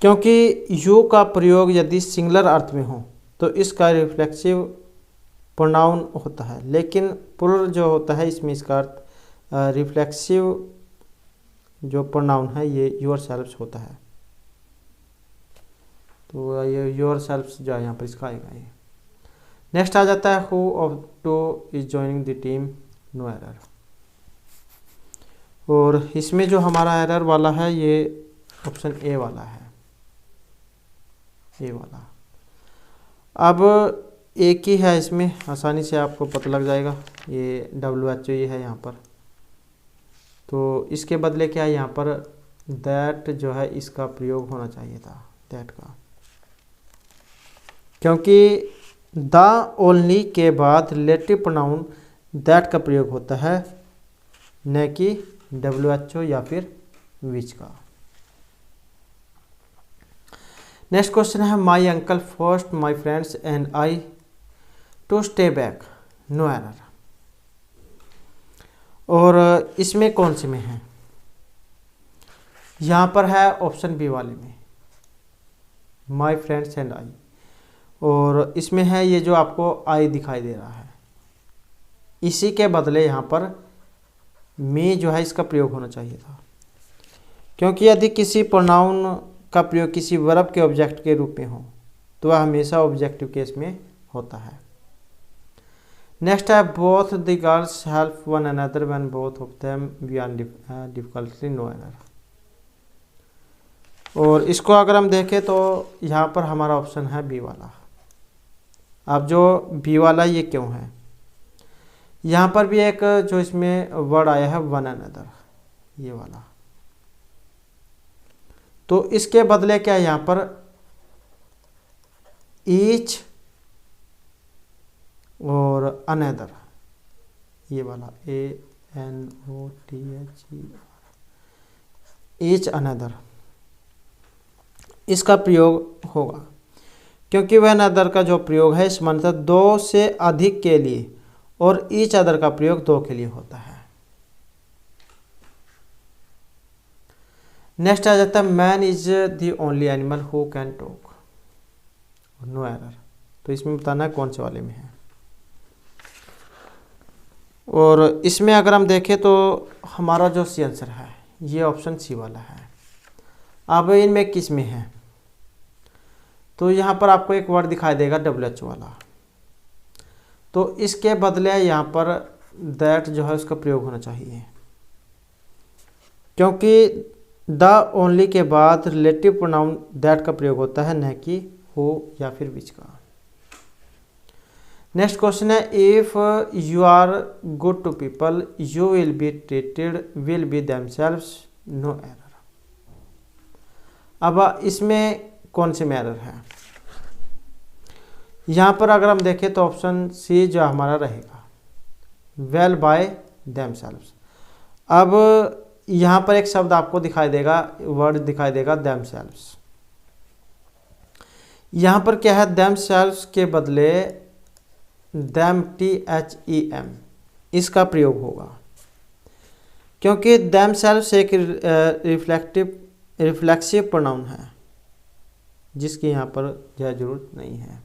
क्योंकि यू का प्रयोग यदि सिंगुलर अर्थ में हो तो इसका रिफ्लेक्सिव प्रोनाउन होता है, लेकिन प्लुरल जो होता है इसमें इसका अर्थ रिफ्लेक्सिव जो प्रोनाउन है ये योर सेल्फ्स होता है। तो ये योर सेल्फ्स जो है यहाँ पर इसका आएगा ये। नेक्स्ट आ जाता है, who of two is joining the team, no error. और इसमें जो हमारा एरर वाला है ये ऑप्शन ए वाला है, ए वाला। अब एक ही है इसमें, आसानी से आपको पता लग जाएगा, ये WHO ये है यहाँ पर, तो इसके बदले क्या है यहाँ पर दैट जो है इसका प्रयोग होना चाहिए था, दैट का, क्योंकि द ओनली के बाद रिलेटिव प्रोनाउन दैट का प्रयोग होता है, न कि WHO या फिर विच का। नेक्स्ट क्वेश्चन है, my uncle forced my friends and I to stay back, no error. और इसमें कौन से में है, यहाँ पर है ऑप्शन बी वाले में, माई फ्रेंड्स एंड आई, और इसमें है ये जो आपको आई दिखाई दे रहा है, इसी के बदले यहाँ पर में जो है इसका प्रयोग होना चाहिए था, क्योंकि यदि किसी प्रोनाउन का प्रयोग किसी वर्ब के ऑब्जेक्ट के रूप में हो तो वह हमेशा ऑब्जेक्टिव केस में होता है। नेक्स्ट है, both the girls help one another when both of them beyond difficulty, no error. और इसको अगर हम देखें तो यहाँ पर हमारा ऑप्शन है बी वाला। अब जो बी वाला ये क्यों है, यहाँ पर भी एक जो इसमें वर्ड आया है वन अनदर, ये वाला, तो इसके बदले क्या है यहाँ पर ईच और अनदर, ये वाला ANOTHER, ईच अनदर, इसका प्रयोग होगा, क्योंकि वह अनदर का जो प्रयोग है इस मंत्र दो से अधिक के लिए और ईच अदर का प्रयोग दो के लिए होता है। नेक्स्ट आ जाता है, man is the only animal who can talk, no error. तो इसमें बताना है कौन से वाले में है, और इसमें अगर हम देखें तो हमारा जो सी आंसर है ये ऑप्शन सी वाला है। अब इनमें किस में है, तो यहाँ पर आपको एक वर्ड दिखाई देगा WHO वाला, तो इसके बदले यहाँ पर दैट जो है उसका प्रयोग होना चाहिए, क्योंकि द ओनली के बाद रिलेटिव प्रोनाउन दैट का प्रयोग होता है, न कि हु या फिर विच का। नेक्स्ट क्वेश्चन है, if you are good to people you will be treated will be themselves no error. अब इसमें कौन से में एरर है? यहाँ पर अगर हम देखें तो ऑप्शन सी जो हमारा रहेगा, वेल बाय देमसेल्व्स। अब यहाँ पर एक शब्द आपको दिखाई देगा, वर्ड दिखाई देगा देमसेल्व्स। यहाँ पर क्या है, देमसेल्व्स के बदले देम THEM इसका प्रयोग होगा, क्योंकि देमसेल्व्स एक रिफ्लेक्सिव प्रोनाउन है जिसकी यहाँ पर जरूरत नहीं है।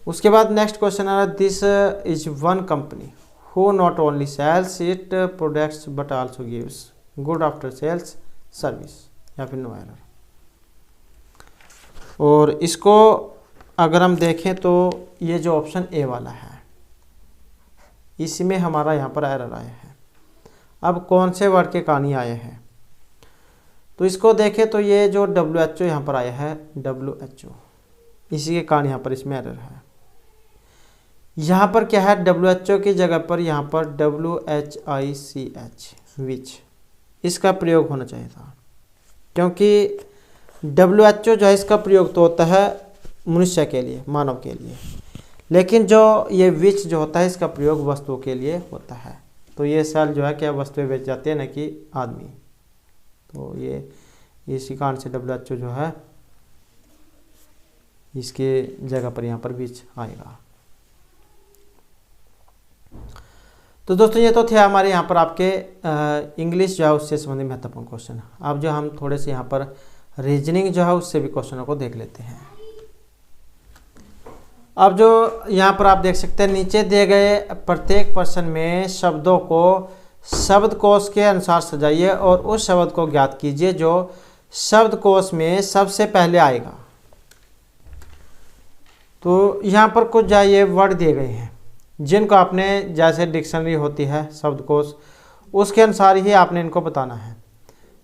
उसके बाद नेक्स्ट क्वेश्चन आ रहा है, this is one company who not only sells it products but also gives good after sales service, या फिर नो एरर। और इसको अगर हम देखें तो ये जो ऑप्शन ए वाला है इसमें हमारा यहाँ पर एरर आया है। अब कौन से वर्ड के कहानी आए हैं, तो इसको देखें तो ये जो WHO यहाँ पर आया है, WHO इसी के कारण यहाँ पर इसमें एरर है। यहाँ पर क्या है, WHO की जगह पर यहाँ पर WHICH विच इसका प्रयोग होना चाहिए था, क्योंकि WHO जो है इसका प्रयोग तो होता है मनुष्य के लिए, मानव के लिए, लेकिन जो ये विच जो होता है इसका प्रयोग वस्तुओं के लिए होता है। तो ये सेल जो है क्या वस्तुएं बेच जाती है, न कि आदमी। तो ये इसी कारण से WHO जो है इसके जगह पर यहाँ पर विच आएगा। तो दोस्तों ये तो थे हमारे यहाँ पर आपके इंग्लिश जो है उससे संबंधित महत्वपूर्ण क्वेश्चन। अब जो हम थोड़े से यहाँ पर रीजनिंग जो है उससे भी क्वेश्चनों को देख लेते हैं। अब जो यहाँ पर आप देख सकते हैं, नीचे दिए गए प्रत्येक प्रश्न में शब्दों को शब्दकोश के अनुसार सजाइए और उस शब्द को ज्ञात कीजिए जो शब्दकोश में सबसे पहले आएगा। तो यहाँ पर कुछ जो ये वर्ड दिए गए हैं जिनको आपने, जैसे डिक्शनरी होती है शब्दकोश, उसके अनुसार ही आपने इनको बताना है।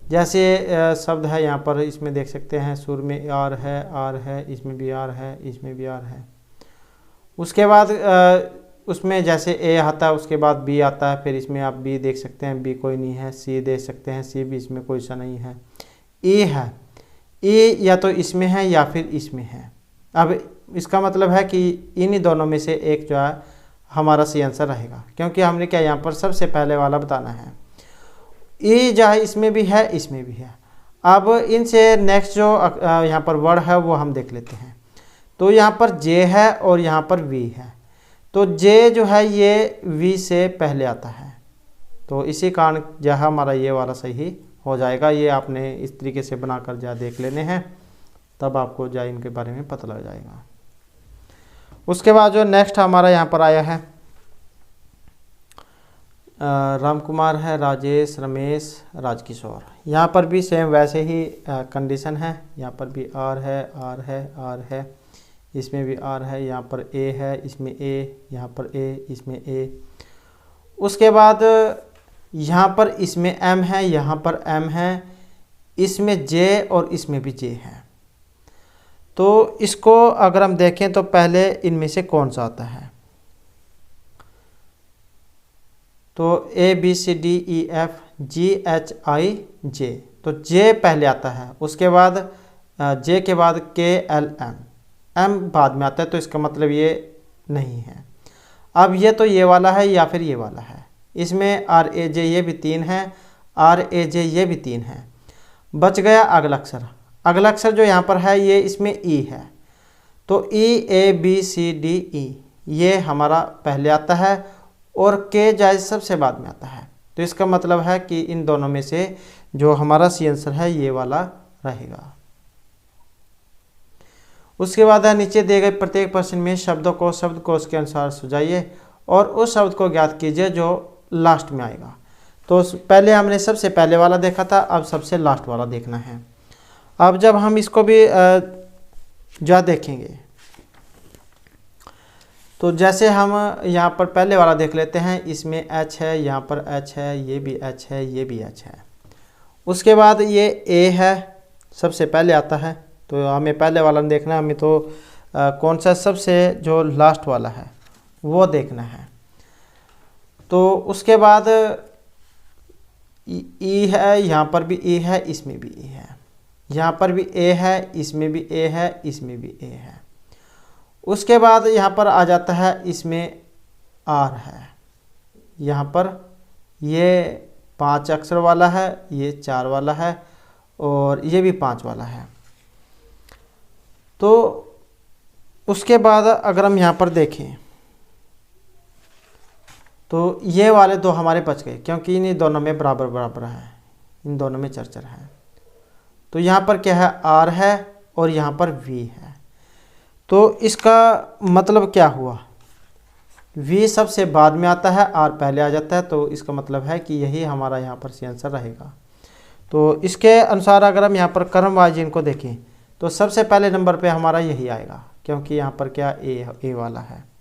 जैसे शब्द है यहाँ पर, इसमें देख सकते हैं सुर में आर है, इसमें भी आर है, इसमें भी आर है। उसके बाद उसमें जैसे ए आता है, उसके बाद बी आता है, फिर इसमें आप बी देख सकते हैं, बी कोई नहीं है। सी देख सकते हैं, सी भी इसमें कोई सा नहीं है। ई है, ई या तो इसमें है या फिर इसमें है। अब इसका मतलब है कि इन्हीं दोनों में से एक जो है हमारा सही आंसर रहेगा, क्योंकि हमने क्या यहाँ पर सबसे पहले वाला बताना है। ई जो है इसमें भी है, इसमें भी है। अब इनसे नेक्स्ट जो यहाँ पर वर्ड है वो हम देख लेते हैं। तो यहाँ पर जे है और यहाँ पर वी है। तो जे जो है ये वी से पहले आता है, तो इसी कारण जो हमारा ये वाला सही हो जाएगा। ये आपने इस तरीके से बनाकर जा देख लेने हैं, तब आपको जा इनके बारे में पता लग जाएगा। उसके बाद जो नेक्स्ट हमारा यहाँ पर आया है, राम कुमार है, राजेश, रमेश, राजकिशोर। यहाँ पर भी सेम वैसे ही कंडीशन है। यहाँ पर भी आर है, आर है, आर है, इसमें भी आर है, यहाँ पर ए है, इसमें ए, यहाँ पर ए, इसमें ए। उसके बाद यहाँ पर इसमें एम है, यहाँ पर एम है, इसमें जे और इसमें भी जे है। तो इसको अगर हम देखें तो पहले इनमें से कौन सा आता है, तो A B C D E F G H I J. तो जे पहले आता है, उसके बाद जे के बाद के एल एम, एम बाद में आता है। तो इसका मतलब ये नहीं है। अब ये तो ये वाला है या फिर ये वाला है। इसमें आर ए जे ये भी 3 है, आर ए जे ये भी 3 है। बच गया अगला अक्षर। अगला अक्षर जो यहाँ पर है ये इसमें ई है। तो ई ए बी सी डी ई ये हमारा पहले आता है और के जायज सबसे बाद में आता है। तो इसका मतलब है कि इन दोनों में से जो हमारा सी आंसर है ये वाला रहेगा। उसके बाद नीचे दिए गए प्रत्येक प्रश्न में शब्दों को शब्दकोश के अनुसार सुझाइए और उस शब्द को ज्ञात कीजिए जो लास्ट में आएगा। तो पहले हमने सबसे पहले वाला देखा था, अब सबसे लास्ट वाला देखना है। अब जब हम इसको भी जो देखेंगे तो जैसे हम यहाँ पर पहले वाला देख लेते हैं, इसमें एच है, यहाँ पर एच है, ये भी एच है, ये भी एच है। उसके बाद ये ए है, सबसे पहले आता है। तो हमें पहले वाला देखना है, हमें तो कौन सा सबसे जो लास्ट वाला है वो देखना है। तो उसके बाद ई है, यहाँ पर भी ए है, इसमें भी ए है, यहाँ पर भी ए है, इसमें भी ए है, इसमें भी ए है। उसके बाद यहाँ पर आ जाता है, इसमें आर है, यहाँ पर ये 5 अक्षर वाला है, ये 4 वाला है और ये भी 5 वाला है। तो उसके बाद अगर हम यहाँ पर देखें तो ये वाले दो हमारे बच गए, क्योंकि इन दोनों में बराबर बराबर है, इन दोनों में चरचर है। तो यहाँ पर क्या है, आर है और यहाँ पर वी है। तो इसका मतलब क्या हुआ, वी सबसे बाद में आता है, आर पहले आ जाता है, तो इसका मतलब है कि यही हमारा यहाँ पर सी आंसर रहेगा। तो इसके अनुसार अगर हम यहाँ पर क्रम वाइज इनको देखें तो सबसे पहले नंबर पे हमारा यही आएगा, क्योंकि यहाँ पर क्या ए वाला है।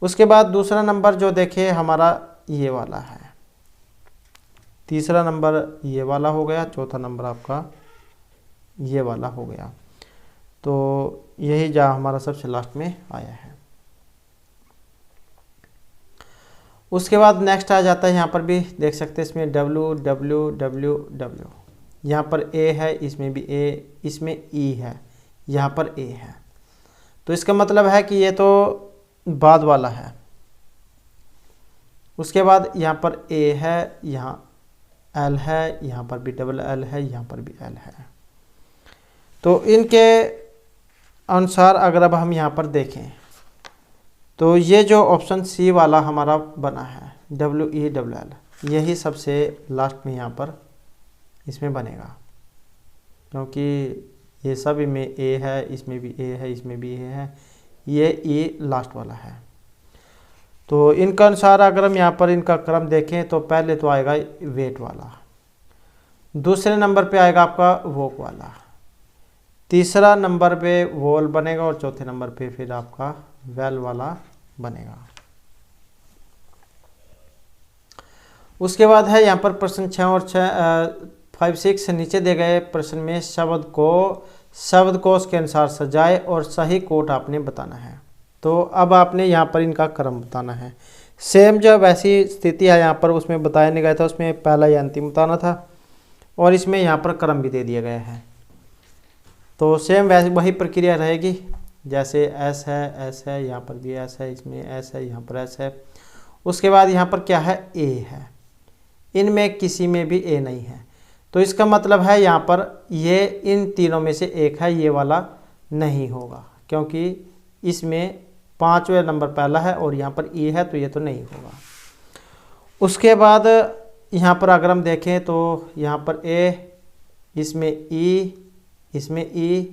उसके बाद दूसरा नंबर जो देखें हमारा ये वाला है, तीसरा नंबर ये वाला हो गया, चौथा नंबर आपका ये वाला हो गया। तो यही जा हमारा सबसे लास्ट में आया है। उसके बाद नेक्स्ट आ जाता है, यहाँ पर भी देख सकते हैं, इसमें डब्ल्यू डब्ल्यू डब्ल्यू डब्ल्यू, यहाँ पर ए है, इसमें भी ए, इसमें ई है, यहाँ पर ए है। तो इसका मतलब है कि ये तो बाद वाला है। उसके बाद यहाँ पर ए है, यहाँ एल है, यहाँ पर भी डबल एल है, यहाँ पर भी एल है। तो इनके अनुसार अगर अब हम यहाँ पर देखें तो ये जो ऑप्शन सी वाला हमारा बना है, WELL, यही सबसे लास्ट में यहाँ पर इसमें बनेगा, क्योंकि ये सब में ए है, इसमें भी ए है, इसमें भी ए है, ये ई लास्ट वाला है। तो इनका अनुसार अगर हम यहाँ पर इनका क्रम देखें तो पहले तो आएगा वेट वाला, दूसरे नंबर पे आएगा आपका वोक वाला, तीसरा नंबर पे वोल बनेगा और चौथे नंबर पे फिर आपका वेल वाला बनेगा। उसके बाद है यहाँ पर प्रश्न 6 और 5-6 से नीचे दिए गए प्रश्न में शब्दकोश के अनुसार सजाए और सही कोट आपने बताना है। तो अब आपने यहाँ पर इनका क्रम बताना है। सेम जो वैसी स्थिति है यहाँ पर उसमें बताया नहीं गया था, उसमें पहला या अंतिम बताना था, और इसमें यहाँ पर क्रम भी दे दिया गया है। तो सेम वैसे वही प्रक्रिया रहेगी, जैसे एस है, यहाँ पर भी एस है, इसमें एस है, यहाँ पर एस है। उसके बाद यहाँ पर क्या है, ए है, इनमें किसी में भी ए नहीं है। तो इसका मतलब है यहाँ पर ये इन तीनों में से एक है, ये वाला नहीं होगा, क्योंकि इसमें 5वें नंबर पहला है और यहाँ पर ई है, तो ये तो नहीं होगा। उसके बाद यहाँ पर अगर हम देखें तो यहाँ पर ए, इसमें ई, इसमें ई,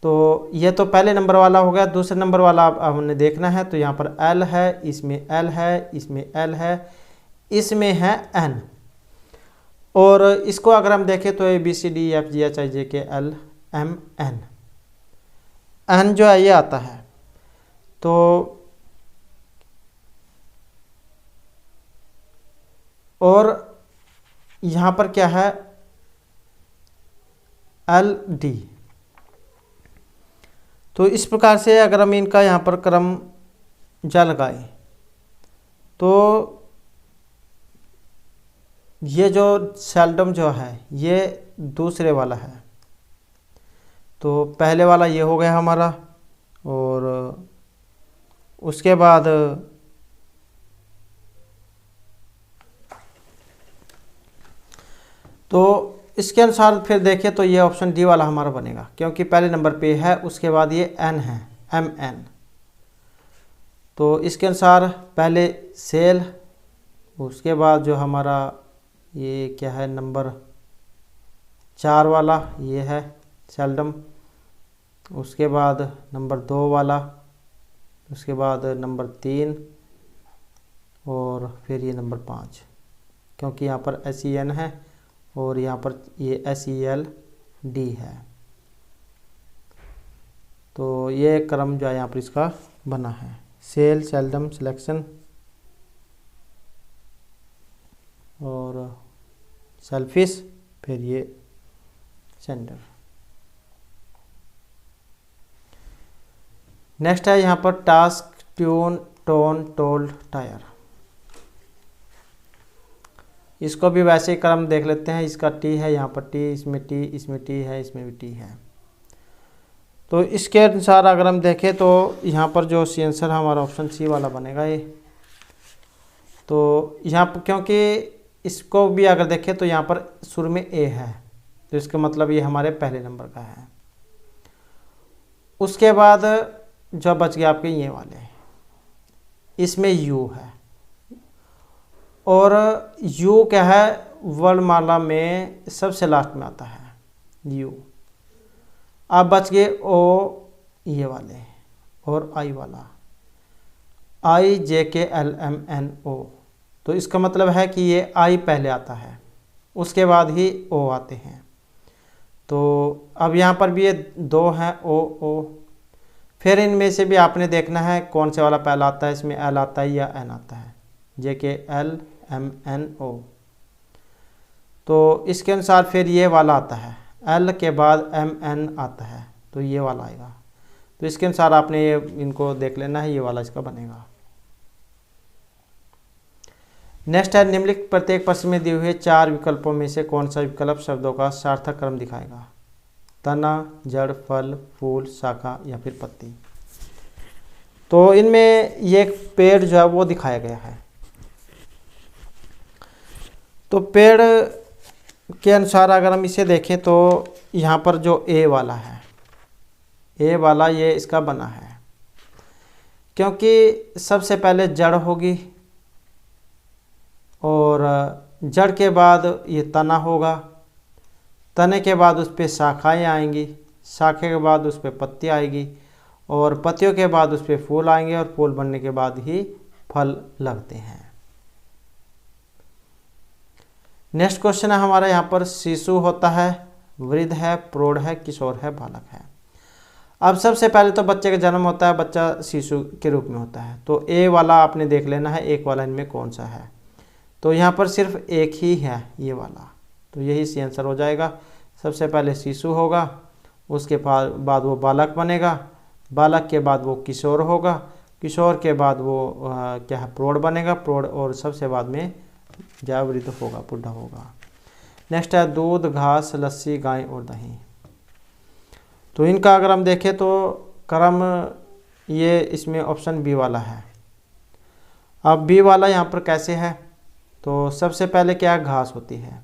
तो ये तो पहले नंबर वाला हो गया। दूसरे नंबर वाला अब हमने देखना है, तो यहाँ पर एल है, इसमें एल है, इसमें एल है, इसमें है एन। और इसको अगर हम देखें तो ABCDEFGHIJKLMN, एन जो है ये आता है। तो और यहाँ पर क्या है, LD। तो इस प्रकार से अगर हम इनका यहाँ पर क्रम जा लगाएं तो ये जो सेल्डम जो है ये दूसरे वाला है, तो पहले वाला ये हो गया हमारा। और उसके बाद तो इसके अनुसार फिर देखें तो ये ऑप्शन डी वाला हमारा बनेगा, क्योंकि पहले नंबर पे है, उसके बाद ये एन है, MN। तो इसके अनुसार पहले सेल, उसके बाद जो हमारा ये क्या है, नंबर 4 वाला ये है सेल्डम, उसके बाद नंबर 2 वाला, उसके बाद नंबर 3 और फिर ये नंबर 5, क्योंकि यहाँ पर SEN है और यहाँ पर ये SELD है। तो ये क्रम जो है यहाँ पर इसका बना है, सेल, सेल्डम, सिलेक्शन और सेल्फिश, फिर ये सेंडर। नेक्स्ट है यहाँ पर task, tune, tone, told, tyre. इसको भी वैसे ही क्रम देख लेते हैं। इसका टी है, यहाँ पर टी, इसमें टी, इसमें टी है, इसमें भी टी है। तो इसके अनुसार अगर हम देखें तो यहाँ पर जो सी आंसर हमारा ऑप्शन सी वाला बनेगा ये। तो यहाँ पर क्योंकि इसको भी अगर देखें तो यहाँ पर शुरू में ए है, तो इसका मतलब ये हमारे पहले नंबर का है। उसके बाद जो बच गया आपके ये वाले, इसमें यू है, और यू क्या है, वर्णमाला में सबसे लास्ट में आता है यू। अब बच गए ओ ये वाले और आई वाला, आई जे के एल एम एन ओ। तो इसका मतलब है कि ये आई पहले आता है, उसके बाद ही ओ आते हैं। तो अब यहाँ पर भी ये दो हैं ओ। फिर इनमें से भी आपने देखना है कौन से वाला पहला आता है, इसमें एल आता है या एन आता है, जे के एल एम एन ओ। तो इसके अनुसार फिर ये वाला आता है, एल के बाद एम एन आता है, तो ये वाला आएगा। तो इसके अनुसार आपने ये इनको देख लेना है, ये वाला इसका बनेगा। नेक्स्ट है निम्नलिखित प्रत्येक प्रश्न में दिए हुए 4 विकल्पों में से कौन सा विकल्प शब्दों का सार्थक क्रम दिखाएगा? तना, जड़, फल, फूल, शाखा या फिर पत्ती। तो इनमें ये एक पेड़ जो है वो दिखाया गया है। तो पेड़ के अनुसार अगर हम इसे देखें तो यहाँ पर जो ए वाला है, ए वाला ये इसका बना है, क्योंकि सबसे पहले जड़ होगी और जड़ के बाद ये तना होगा, तने के बाद उस पर शाखाएँ आएंगी, शाखे के बाद उस पर पत्ती आएगी, और पत्तियों के बाद उस पर फूल आएंगे, और फूल बनने के बाद ही फल लगते हैं। नेक्स्ट क्वेश्चन है हमारा यहाँ पर, शिशु होता है, वृद्ध है, प्रौढ़ है, किशोर है, बालक है। अब सबसे पहले तो बच्चे का जन्म होता है, बच्चा शिशु के रूप में होता है। तो ए वाला आपने देख लेना है, एक वाला इनमें कौन सा है। तो यहाँ पर सिर्फ एक ही है ये वाला, तो यही सी आंसर हो जाएगा। सबसे पहले शिशु होगा, उसके बाद वो बालक बनेगा, बालक के बाद वो किशोर होगा, किशोर के बाद वो क्या है, प्रौढ़ बनेगा, प्रौढ़, और सबसे बाद में जो वृद्ध होगा, बुढ़ा होगा। नेक्स्ट है दूध, घास, लस्सी, गाय और दही। तो इनका अगर हम देखें तो क्रम ये इसमें ऑप्शन बी वाला है। अब बी वाला यहाँ पर कैसे है, तो सबसे पहले क्या घास होती है,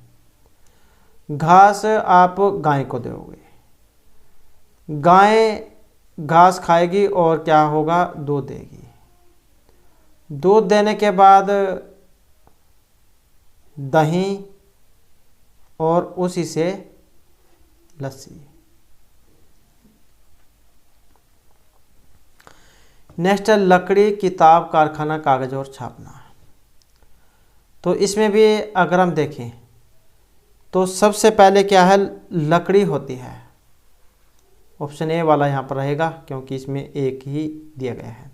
घास आप गाय को दोगे, गाय घास खाएगी और क्या होगा, दूध देगी, दूध देने के बाद दही और उसी से लस्सी। नेक्स्ट है लकड़ी, किताब, कारखाना, कागज और छापना। तो इसमें भी अगर हम देखें तो सबसे पहले क्या है, लकड़ी होती है। ऑप्शन ए वाला यहाँ पर रहेगा, क्योंकि इसमें एक ही दिया गया है।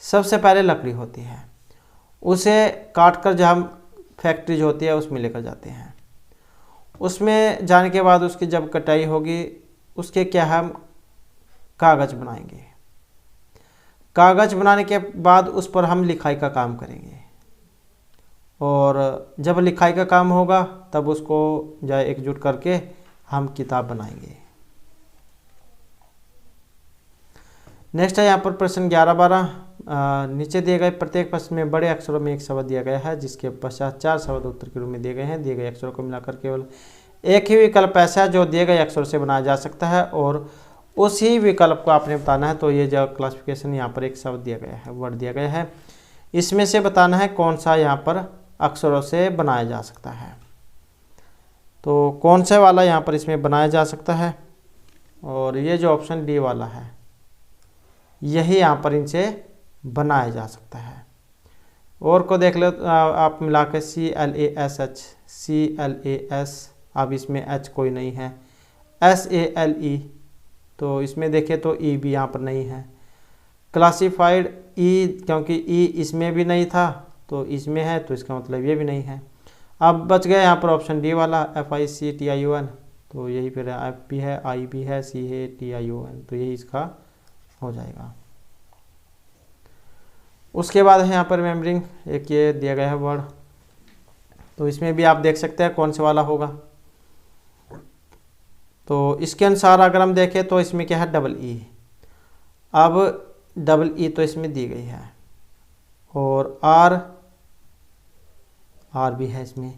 सबसे पहले लकड़ी होती है, उसे काट कर जब हम फैक्ट्री जो होती है उसमें लेकर जाते हैं, उसमें जाने के बाद उसकी जब कटाई होगी, उसके क्या हम कागज़ बनाएंगे, कागज़ बनाने के बाद उस पर हम लिखाई का काम करेंगे, और जब लिखाई का काम होगा तब उसको जो एकजुट करके हम किताब बनाएंगे। नेक्स्ट है यहाँ पर प्रश्न 11-12। नीचे दिए गए प्रत्येक प्रश्न में बड़े अक्षरों में एक शब्द दिया गया है, जिसके पश्चात 4 शब्द उत्तर के रूप में दिए गए हैं। दिए गए अक्षरों को मिलाकर केवल एक ही विकल्प ऐसा है जो दिए गए अक्षरों से बनाया जा सकता है, और उसी विकल्प को आपने बताना है। तो ये जो क्लासिफिकेशन यहाँ पर एक शब्द दिया गया है, वर्ड दिया गया है, इसमें से बताना है कौन सा यहाँ पर अक्षरों से बनाया जा सकता है। तो कौन से वाला यहाँ पर इसमें बनाया जा सकता है, और ये जो ऑप्शन डी वाला है यही यहाँ पर इनसे बनाया जा सकता है। और को देख लो आप मिलाकर CLASH, CLAS, अब इसमें H कोई नहीं है, SALE, तो इसमें देखें तो E भी यहाँ पर नहीं है। क्लासिफाइड E, क्योंकि E इसमें भी नहीं था तो इसमें है, तो इसका मतलब ये भी नहीं है। अब बच गया यहाँ पर ऑप्शन डी वाला FICTION, तो यही फिर F भी है, I भी है, CATION, तो यही इसका हो जाएगा। उसके बाद है यहाँ पर रिमेम्बरिंग, एक ये दिया गया है वर्ड, तो इसमें भी आप देख सकते हैं कौन से वाला होगा। तो इसके अनुसार अगर हम देखें तो इसमें क्या है, डबल ई। अब डबल ई तो इसमें दी गई है, और आर भी है इसमें,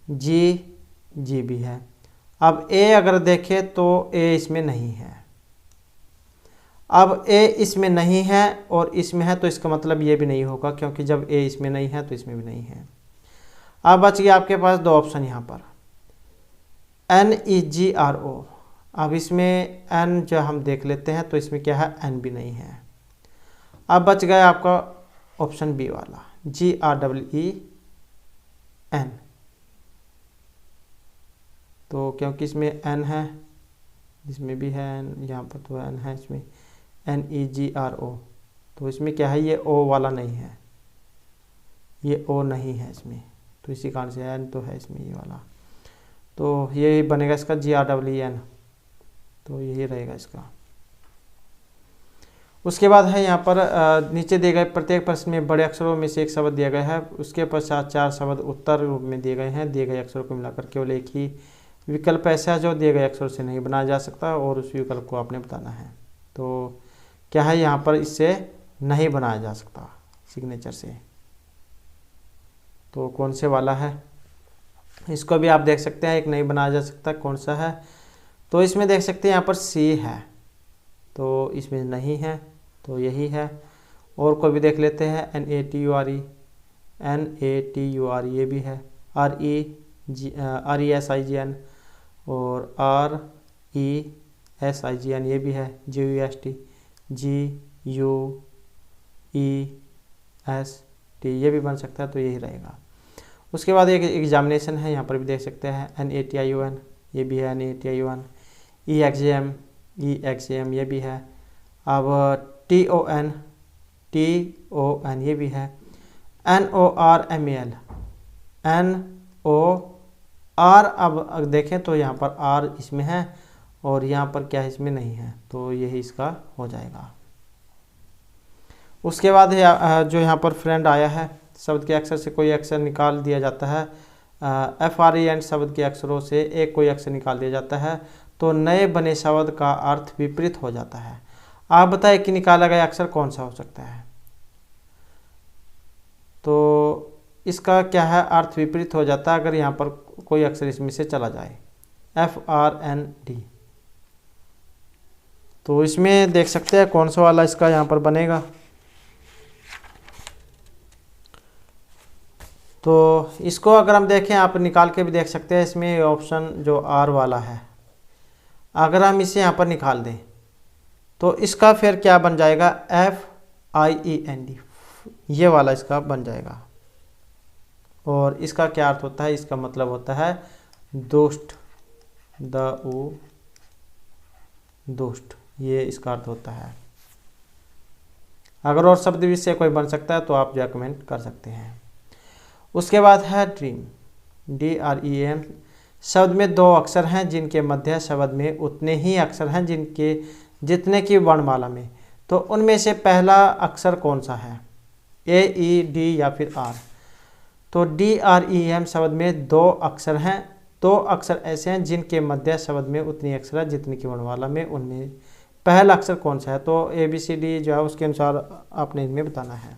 जी भी है। अब ए अगर देखें तो ए इसमें नहीं है। अब ए इसमें नहीं है और इसमें है, तो इसका मतलब ये भी नहीं होगा, क्योंकि जब ए इसमें नहीं है तो इसमें भी नहीं है। अब बच गया आपके पास दो ऑप्शन यहाँ पर, NEGRO। अब इसमें एन जो हम देख लेते हैं तो इसमें क्या है, एन भी नहीं है। अब बच गया आपका ऑप्शन बी वाला, GREEN। तो क्योंकि इसमें एन है, इसमें भी है एन, यहाँ पर तो एन है, इसमें NEGRO, तो इसमें क्या है, ये ओ वाला नहीं है, ये ओ नहीं है इसमें, तो इसी कारण से एन तो है इसमें ये वाला, तो ये बनेगा इसका GREEN, तो यही रहेगा इसका। उसके बाद है यहाँ पर नीचे दिए गए प्रत्येक प्रश्न में बड़े अक्षरों में से एक शब्द दिया गया है, उसके पश्चात 4 शब्द उत्तर रूप में दिए गए हैं। दिए गए अक्षरों को मिलाकर केवल एक ही विकल्प ऐसा है जो दिए गए अक्षरों से नहीं बनाया जा सकता, और उस विकल्प को आपने बताना है। तो क्या है, यहाँ पर इससे नहीं बनाया जा सकता सिग्नेचर से, तो कौन से वाला है, इसको भी आप देख सकते हैं, एक नहीं बनाया जा सकता, कौन सा है, तो इसमें देख सकते हैं यहाँ पर सी है, तो इसमें नहीं है, तो यही है। और कोई भी देख लेते हैं, NATURE, ये भी है, RESIGN और RESIGN ये भी है, GUST ये भी बन सकता है, तो यही रहेगा। उसके बाद एक एग्जामिनेशन है, यहाँ पर भी देख सकते हैं, NATION ये भी है, NATION, EXAM ये भी है। अब TON ये भी है, NORMAL अब देखें तो यहाँ पर आर इसमें है और यहाँ पर क्या है, इसमें नहीं है, तो यही इसका हो जाएगा। उसके बाद जो यहाँ पर फ्रेंड आया है, शब्द के अक्षर से कोई अक्षर निकाल दिया जाता है, FREND शब्द के अक्षरों से एक कोई अक्षर निकाल दिया जाता है, तो नए बने शब्द का अर्थ विपरीत हो जाता है। आप बताएं कि निकाला गया अक्षर कौन सा हो सकता है। तो इसका क्या है, अर्थ विपरीत हो जाता है अगर यहाँ पर कोई अक्षर इसमें से चला जाए, FRND। तो इसमें देख सकते हैं कौन सा वाला इसका यहाँ पर बनेगा। तो इसको अगर हम देखें, आप निकाल के भी देख सकते हैं, इसमें ऑप्शन जो आर वाला है, अगर हम इसे यहाँ पर निकाल दें तो इसका फिर क्या बन जाएगा, FIEND ये वाला इसका बन जाएगा। और इसका क्या अर्थ होता है, इसका मतलब होता है दुष्ट, दुष्ट, ये इसका अर्थ होता है। अगर और शब्द भी से कोई बन सकता है तो आप जो कमेंट कर सकते हैं। उसके बाद है ड्रीम, DREAM शब्द में 2 अक्षर हैं जिनके मध्य शब्द में उतने ही अक्षर हैं जितने की वर्णमाला में, तो उनमें से पहला अक्षर कौन सा है, A, E, D या फिर R। तो DREM शब्द में 2 अक्षर हैं, 2 अक्षर ऐसे हैं जिनके मध्य शब्द में उतनी अक्षर है जितनी की वर्णमाला में, उनमें पहला अक्षर कौन सा है। तो ABCD जो है उसके अनुसार आपने इनमें बताना है।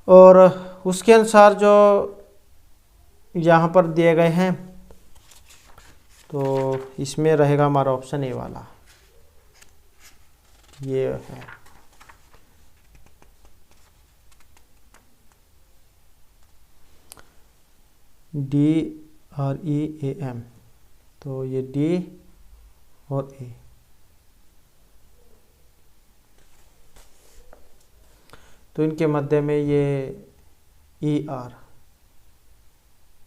और उसके अनुसार जो यहाँ पर दिए गए हैं, तो इसमें रहेगा हमारा ऑप्शन ए वाला, ये है। DREAM, तो ये D और A, तो इनके मध्य में ये ER,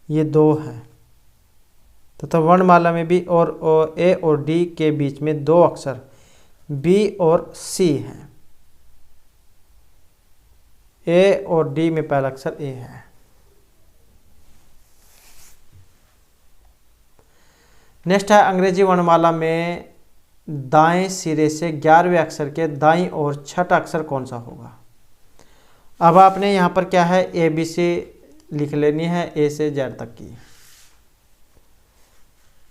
ये 2 हैं तथा वर्णमाला में भी और A और D के बीच में 2 अक्षर B और C हैं। A और D में पहला अक्षर A है। नेक्स्ट है अंग्रेजी वर्णमाला में दाएं सिरे से 11वें अक्षर के दाईं ओर छठा अक्षर कौन सा होगा। अब आपने यहाँ पर क्या है, ए बी सी लिख लेनी है, ए से जेड तक की।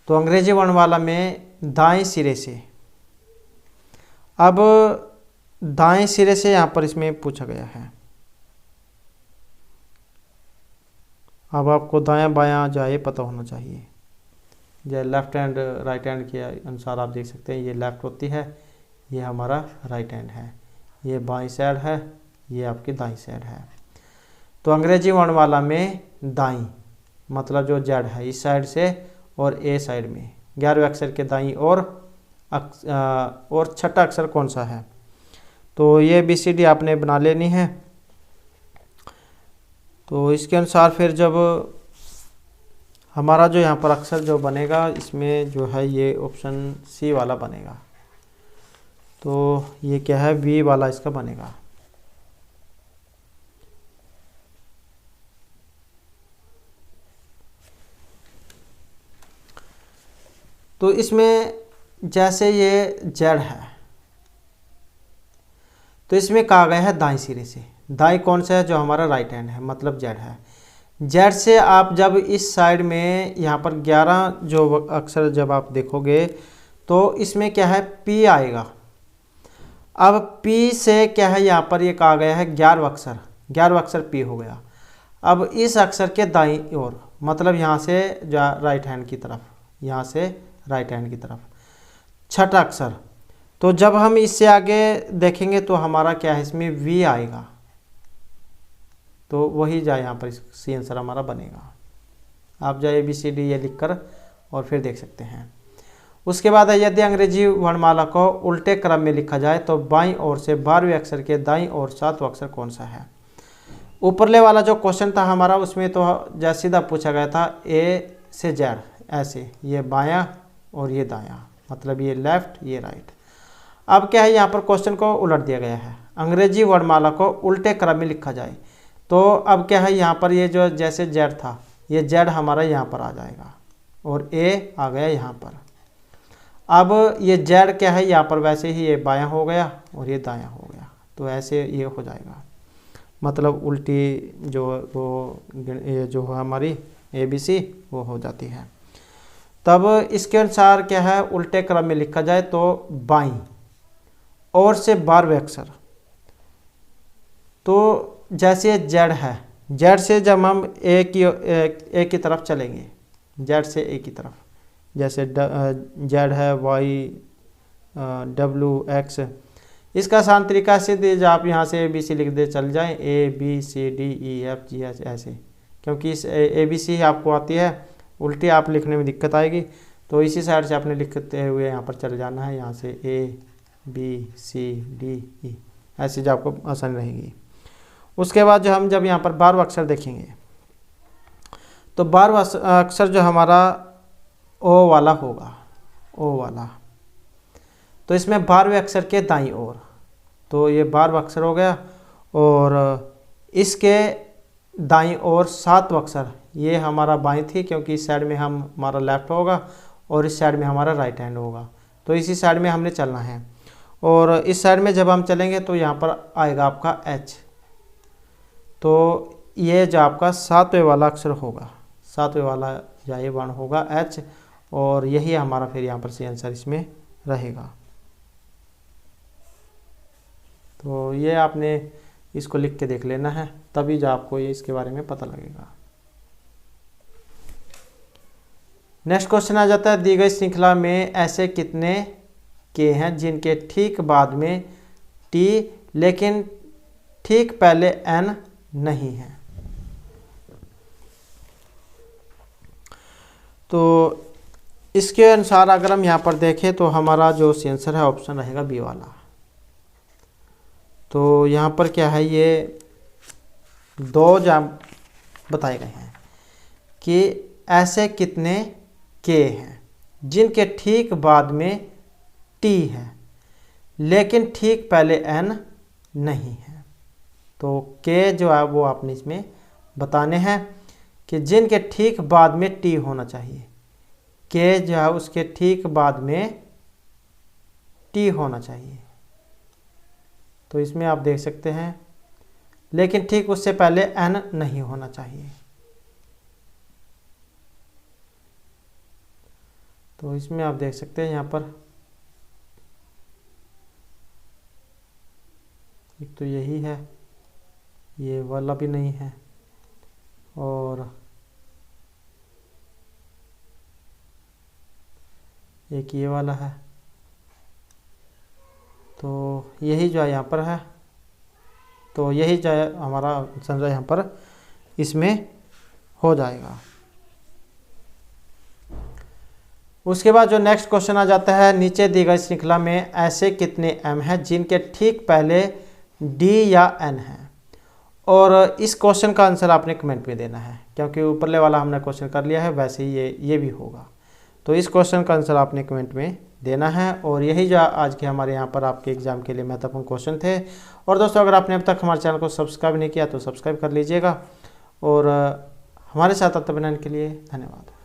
तो अंग्रेजी वर्णमाला में दाएं सिरे से, अब दाएं सिरे से यहाँ पर इसमें पूछा गया है। अब आपको दायां बायां जाए पता होना चाहिए, जैसे लेफ्ट हैंड राइट हैंड के अनुसार आप देख सकते हैं, ये लेफ्ट होती है, ये हमारा राइट हैंड है, ये बाईं साइड है, ये आपकी दाईं साइड है। तो अंग्रेजी वर्णमाला में दाईं मतलब जो जेड है इस साइड से और ए साइड में 11वें अक्षर के दाईं और छठा अक्षर कौन सा है। तो ये ABCD आपने बना लेनी है। तो इसके अनुसार फिर जब हमारा जो यहाँ पर अक्षर जो बनेगा, इसमें जो है ये ऑप्शन सी वाला बनेगा। तो ये क्या है, बी वाला इसका बनेगा। तो इसमें जैसे ये जेड है, तो इसमें कहा गया है दाएं सिरे से। दाएं कौन सा है, जो हमारा राइट हैंड है, मतलब जेड है। जेड से आप जब इस साइड में यहाँ पर 11 जो अक्षर जब आप देखोगे तो इसमें क्या है, पी आएगा। अब पी से क्या है, यहाँ पर ये कहा गया है 11वां अक्षर पी हो गया। अब इस अक्षर के दाईं ओर मतलब यहाँ से राइट हैंड की तरफ, यहाँ से राइट हैंड की तरफ छठा अक्षर। तो जब हम इससे आगे देखेंगे तो हमारा क्या है, इसमें वी आएगा। तो वही जाए यहाँ पर सी आंसर हमारा बनेगा। आप जाए ABCD ये लिखकर और फिर देख सकते हैं। उसके बाद यदि अंग्रेजी वर्णमाला को उल्टे क्रम में लिखा जाए तो बाईं ओर से 12वें अक्षर के दाईं ओर 7वां अक्षर कौन सा है। ऊपरले वाला जो क्वेश्चन था हमारा, उसमें तो जैसे सीधा पूछा गया था ए से जेड, ऐसे ये बायां और ये दायां, मतलब ये लेफ्ट ये राइट। अब क्या है, यहाँ पर क्वेश्चन को उलट दिया गया है, अंग्रेजी वर्णमाला को उल्टे क्रम में लिखा जाए। तो अब क्या है, यहाँ पर ये जो जैसे जेड था, ये जेड हमारा यहाँ पर आ जाएगा और ए आ गया यहाँ पर। अब ये जेड क्या है, यहाँ पर वैसे ही ये बायां हो गया और ये दायां हो गया। तो ऐसे ये हो जाएगा, मतलब उल्टी जो वो ये जो हमारी ABC वो हो जाती है। तब इसके अनुसार क्या है, उल्टे क्रम में लिखा जाए तो बाईं और से 12वें अक्षर। तो जैसे जेड है, जेड से जब हम ए की तरफ चलेंगे, जेड से ए की तरफ, जैसे जेड है YW X, इसका आसान तरीका से जब आप यहाँ से ABC लिख दे चल जाएं, ABCDEFGH ऐसे, क्योंकि इस ABC आपको आती है, उल्टी आप लिखने में दिक्कत आएगी। तो इसी साइड से आपने लिखते हुए यहाँ पर चले जाना है, यहाँ से ABCDE ऐसे जो आपको आसानी रहेगी। उसके बाद जो हम जब यहाँ पर 12वां अक्षर देखेंगे तो 12वां अक्षर जो हमारा ओ वाला होगा, ओ वाला। तो इसमें 12वें अक्षर के दाईं ओर, तो ये 12वां अक्षर हो गया और इसके दाईं ओर 7वां अक्षर, ये हमारा बाईं थी क्योंकि इस साइड में हमारा लेफ्ट होगा और इस साइड में हमारा राइट हैंड होगा। तो इसी साइड में हमने चलना है और इस साइड में जब हम चलेंगे तो यहाँ पर आएगा आपका H। तो ये जो आपका 7वें वाला अक्षर होगा, 7वें वाला ये वर्ण होगा H, और यही हमारा फिर यहाँ पर सी आंसर इसमें रहेगा। तो ये आपने इसको लिख के देख लेना है, तभी जो आपको ये इसके बारे में पता लगेगा। नेक्स्ट क्वेश्चन आ जाता है, दी गई श्रृंखला में ऐसे कितने के हैं जिनके ठीक बाद में T लेकिन ठीक पहले N नहीं है। तो इसके अनुसार अगर हम यहाँ पर देखें तो हमारा जो आंसर है ऑप्शन रहेगा बी वाला। तो यहाँ पर क्या है, ये दो जाम बताए गए हैं कि ऐसे कितने के हैं जिनके ठीक बाद में T है लेकिन ठीक पहले N नहीं है। तो के जो है वो आपने इसमें बताने हैं कि जिनके ठीक बाद में T होना चाहिए, के जो है उसके ठीक बाद में टी होना चाहिए। तो इसमें आप देख सकते हैं, लेकिन ठीक उससे पहले एन नहीं होना चाहिए। तो इसमें आप देख सकते हैं यहाँ पर एक तो यही है, ये वाला भी नहीं है, और एक ये वाला है। तो यही जो है यहाँ पर है, तो यही जो है हमारा आंसर यहाँ पर इसमें हो जाएगा। उसके बाद जो नेक्स्ट क्वेश्चन आ जाता है, नीचे दी गई श्रृंखला में ऐसे कितने एम हैं जिनके ठीक पहले डी या एन है। और इस क्वेश्चन का आंसर आपने कमेंट में देना है, क्योंकि ऊपरले वाला हमने क्वेश्चन कर लिया है, वैसे ही ये भी होगा। तो इस क्वेश्चन का आंसर आपने कमेंट में देना है। और यही जो आज के हमारे यहाँ पर आपके एग्जाम के लिए महत्वपूर्ण क्वेश्चन थे। और दोस्तों, अगर आपने अब तक हमारे चैनल को सब्सक्राइब नहीं किया तो सब्सक्राइब कर लीजिएगा। और हमारे साथ बनाने के लिए धन्यवाद।